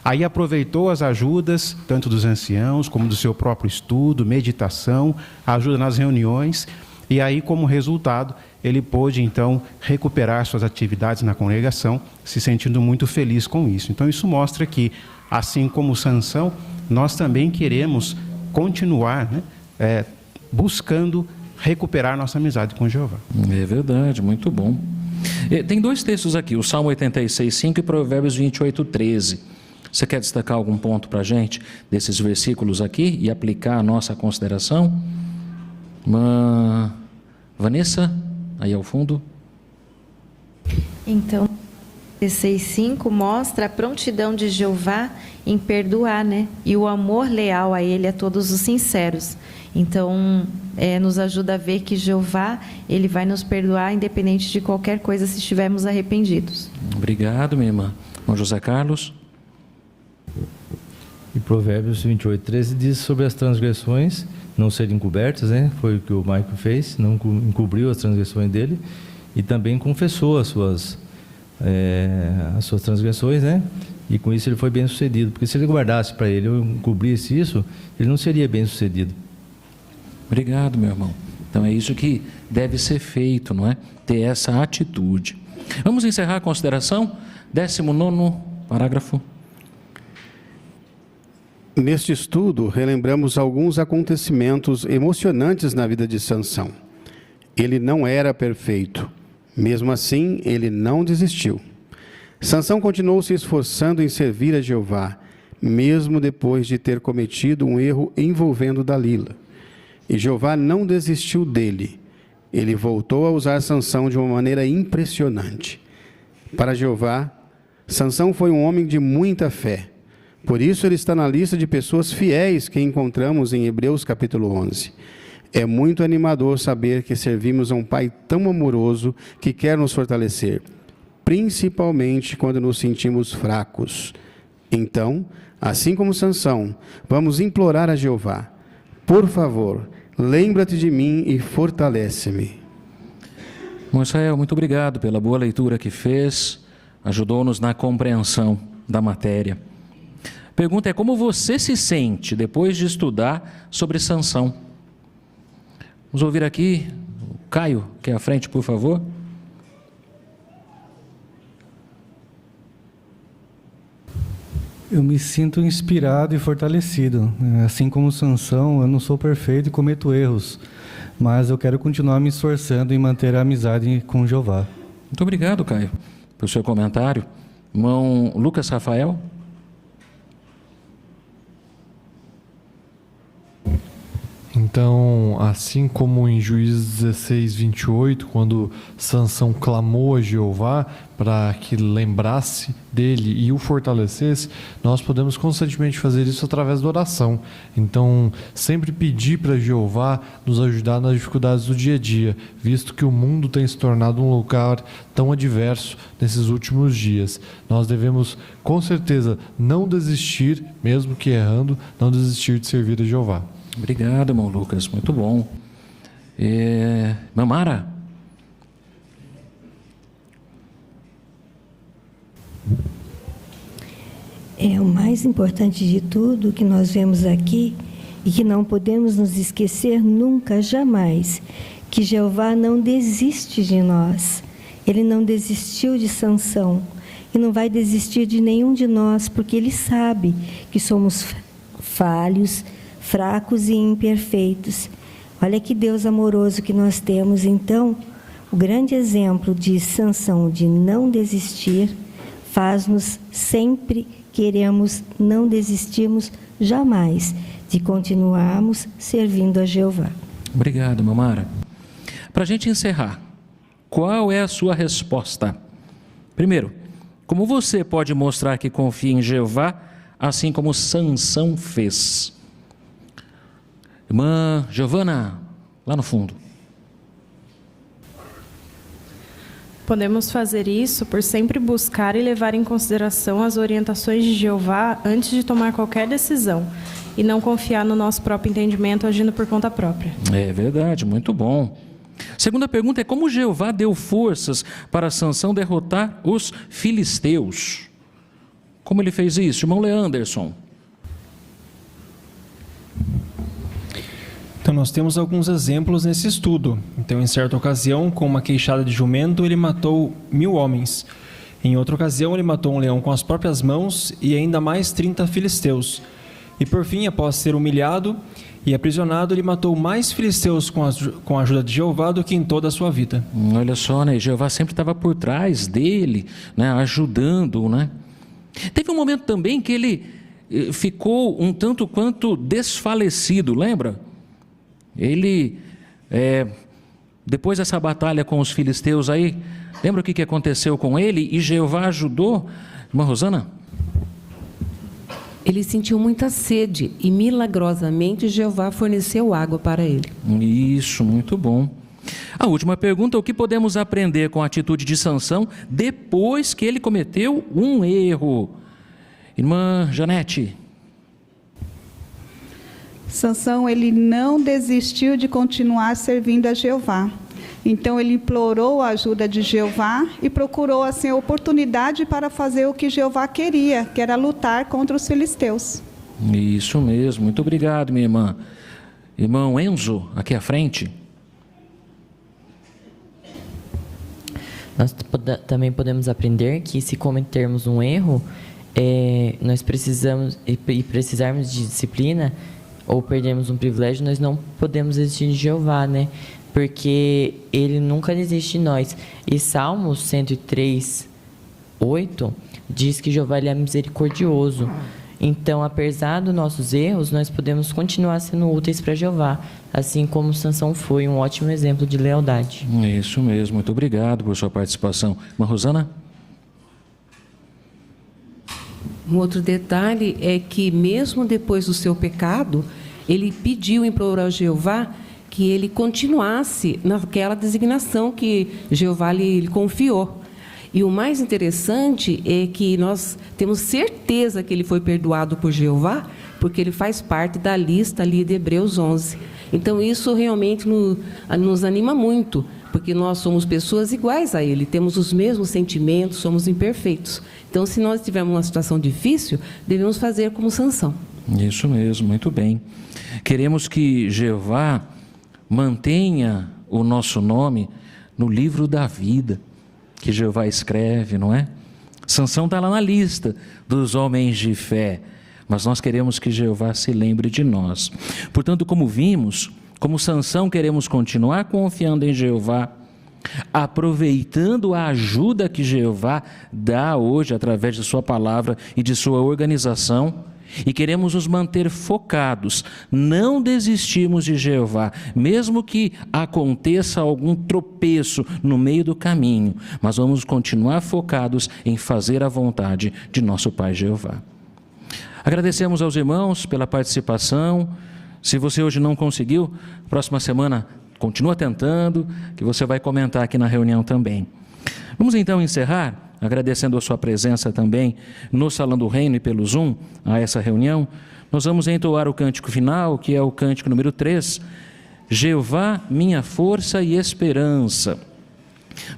[SPEAKER 8] Aí aproveitou as ajudas, tanto dos anciãos, como do seu próprio estudo, meditação, ajuda nas reuniões. E aí, como resultado, ele pôde, então, recuperar suas atividades na congregação, se sentindo muito feliz com isso. Então, isso mostra que, assim como Sansão, nós também queremos continuar, né, buscando recuperar nossa amizade com Jeová.
[SPEAKER 3] É verdade, muito bom. Tem dois textos aqui, o Salmo 86:5 e Provérbios 28:13. Você quer destacar algum ponto para a gente desses versículos aqui e aplicar a nossa consideração? Vanessa, aí ao fundo.
[SPEAKER 25] Então, 16:5 mostra a prontidão de Jeová em perdoar, né? E o amor leal a Ele, a todos os sinceros. Então, nos ajuda a ver que Jeová, Ele vai nos perdoar independente de qualquer coisa se estivermos arrependidos.
[SPEAKER 3] Obrigado, minha irmã. Irmão José Carlos.
[SPEAKER 9] E Provérbios 28:13 diz sobre as transgressões não serem encobertas, né? Foi o que o Maicon fez, não encobriu as transgressões dele e também confessou as suas transgressões, né? E com isso ele foi bem sucedido, porque se ele guardasse para ele ou encobrisse isso, ele não seria bem sucedido.
[SPEAKER 3] Obrigado, meu irmão. Então é isso que deve ser feito, não é? Ter essa atitude. Vamos encerrar a consideração. 19º parágrafo.
[SPEAKER 4] Neste estudo, relembramos alguns acontecimentos emocionantes na vida de Sansão. Ele não era perfeito. Mesmo assim, ele não desistiu. Sansão continuou se esforçando em servir a Jeová, mesmo depois de ter cometido um erro envolvendo Dalila. E Jeová não desistiu dele. Ele voltou a usar Sansão de uma maneira impressionante. Para Jeová, Sansão foi um homem de muita fé. Por isso ele está na lista de pessoas fiéis que encontramos em Hebreus capítulo 11. É muito animador saber que servimos a um Pai tão amoroso que quer nos fortalecer, principalmente quando nos sentimos fracos. Então, assim como Sansão, vamos implorar a Jeová: por favor, lembra-te de mim e fortalece-me.
[SPEAKER 3] Israel, muito obrigado pela boa leitura que fez, ajudou-nos na compreensão da matéria. A pergunta é: como você se sente depois de estudar sobre Sansão? Vamos ouvir aqui o Caio, que é à frente, por favor.
[SPEAKER 15] Eu me sinto inspirado e fortalecido. Assim como Sansão, eu não sou perfeito e cometo erros, mas eu quero continuar me esforçando em manter a amizade com Jeová.
[SPEAKER 3] Muito obrigado, Caio, pelo seu comentário. Irmão Lucas Rafael.
[SPEAKER 21] Então, assim como em Juízes 16:28, quando Sansão clamou a Jeová para que lembrasse dele e o fortalecesse, nós podemos constantemente fazer isso através da oração. Então, sempre pedir para Jeová nos ajudar nas dificuldades do dia a dia, visto que o mundo tem se tornado um lugar tão adverso nesses últimos dias. Nós devemos, com certeza, não desistir, mesmo que errando, não desistir de servir a Jeová.
[SPEAKER 3] Obrigado, irmão Lucas, muito bom. Mamara.
[SPEAKER 23] O mais importante de tudo que nós vemos aqui e que não podemos nos esquecer nunca, jamais, que Jeová não desiste de nós. Ele não desistiu de Sansão e não vai desistir de nenhum de nós, porque Ele sabe que somos falhos, fracos e imperfeitos. Olha que Deus amoroso que nós temos. Então, O grande exemplo de Sansão de não desistir faz-nos sempre não desistirmos jamais de continuarmos servindo a Jeová.
[SPEAKER 3] Obrigado, Mamara. Para a gente encerrar, qual é a sua resposta? Primeiro, como você pode mostrar que confia em Jeová, assim como Sansão fez? Irmã Giovana, lá no fundo.
[SPEAKER 10] Podemos fazer isso por sempre buscar e levar em consideração as orientações de Jeová antes de tomar qualquer decisão e não confiar no nosso próprio entendimento agindo por conta própria.
[SPEAKER 3] É verdade, muito bom. Segunda pergunta é como Jeová deu forças para Sansão derrotar os filisteus? Como ele fez isso? Irmão Leanderson.
[SPEAKER 11] Então nós temos alguns exemplos nesse estudo. Então em certa ocasião, com uma queixada de jumento, ele matou 1000 homens. Em outra ocasião, ele matou um leão com as próprias mãos e ainda mais 30 filisteus. E por fim, após ser humilhado e aprisionado, ele matou mais filisteus com a ajuda de Jeová do que em toda a sua vida.
[SPEAKER 3] Olha só, né? Jeová sempre estava por trás dele, né? Ajudando-o, né? Teve um momento também que ele ficou um tanto quanto desfalecido, lembra? Ele, depois dessa batalha com os filisteus aí, lembra o que aconteceu com ele? E Jeová ajudou? Irmã Rosana?
[SPEAKER 13] Ele sentiu muita sede e milagrosamente Jeová forneceu água para ele.
[SPEAKER 3] Isso, muito bom. A última pergunta, o que podemos aprender com a atitude de Sansão depois que ele cometeu um erro? Irmã Janete.
[SPEAKER 14] Sansão, ele não desistiu de continuar servindo a Jeová. Então ele implorou a ajuda de Jeová e procurou assim a oportunidade para fazer o que Jeová queria, que era lutar contra os filisteus.
[SPEAKER 3] Isso mesmo, muito obrigado, minha irmã. Irmão Enzo, aqui à frente.
[SPEAKER 2] Nós também podemos aprender que se cometermos um erro, nós precisarmos de disciplina ou perdermos um privilégio, nós não podemos desistir de Jeová, né? Porque ele nunca desiste de nós. E Salmos 103, 8 diz que Jeová ele é misericordioso. Então, apesar dos nossos erros, nós podemos continuar sendo úteis para Jeová, assim como Sansão foi um ótimo exemplo de lealdade.
[SPEAKER 3] Isso mesmo, muito obrigado por sua participação. Irmã Rosana?
[SPEAKER 13] Um outro detalhe é que, mesmo depois do seu pecado, ele pediu, implorou a Jeová que ele continuasse naquela designação que Jeová lhe confiou. E o mais interessante é que nós temos certeza que ele foi perdoado por Jeová, porque ele faz parte da lista ali de Hebreus 11. Então, isso realmente nos anima muito, porque nós somos pessoas iguais a ele, temos os mesmos sentimentos, somos imperfeitos. Então, se nós tivermos uma situação difícil, devemos fazer como Sansão.
[SPEAKER 3] Isso mesmo, muito bem. Queremos que Jeová mantenha o nosso nome no livro da vida, que Jeová escreve, não é? Sansão está lá na lista dos homens de fé, mas nós queremos que Jeová se lembre de nós. Portanto, como vimos, como Sansão, queremos continuar confiando em Jeová, aproveitando a ajuda que Jeová dá hoje através de sua palavra e de sua organização, e queremos nos manter focados, não desistirmos de Jeová, mesmo que aconteça algum tropeço no meio do caminho, mas vamos continuar focados em fazer a vontade de nosso Pai Jeová. Agradecemos aos irmãos pela participação. Se você hoje não conseguiu, próxima semana continua tentando, que você vai comentar aqui na reunião também. Vamos então encerrar agradecendo a sua presença também no Salão do Reino e pelo Zoom a essa reunião. Nós vamos entoar o cântico final, que é o cântico número 3, Jeová, minha força e esperança.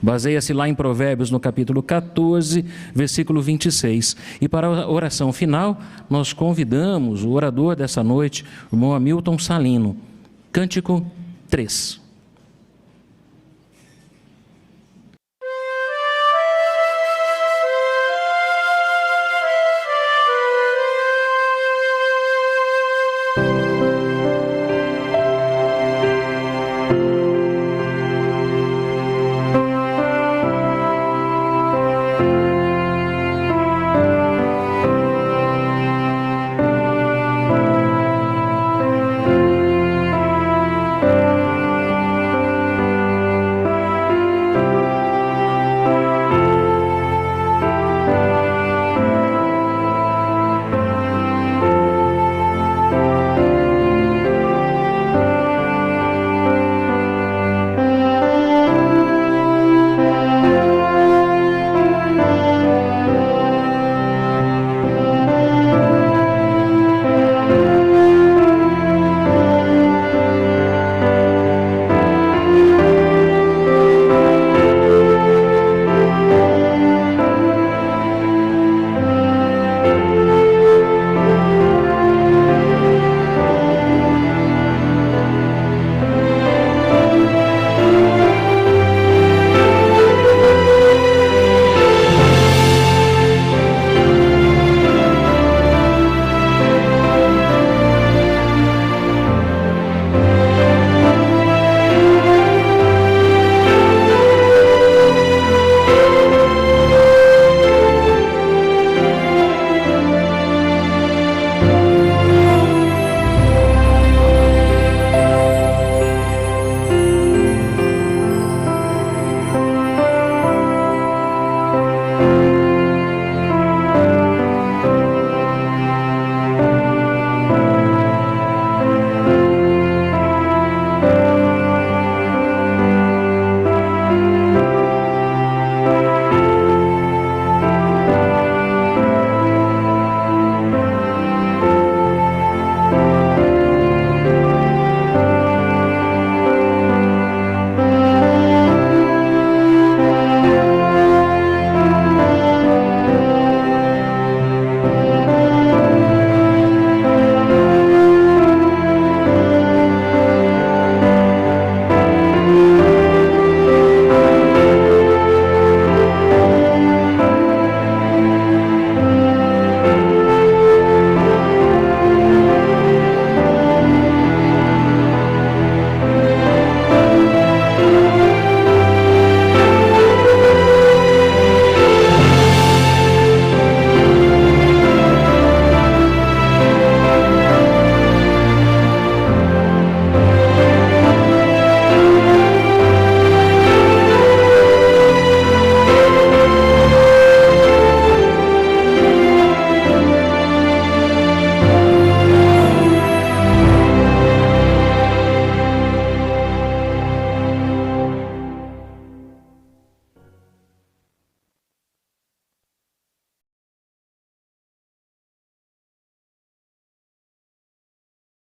[SPEAKER 3] Baseia-se lá em Provérbios, no capítulo 14, versículo 26. E para a oração final, nós convidamos o orador dessa noite, o irmão Hamilton Salino. Cântico 3.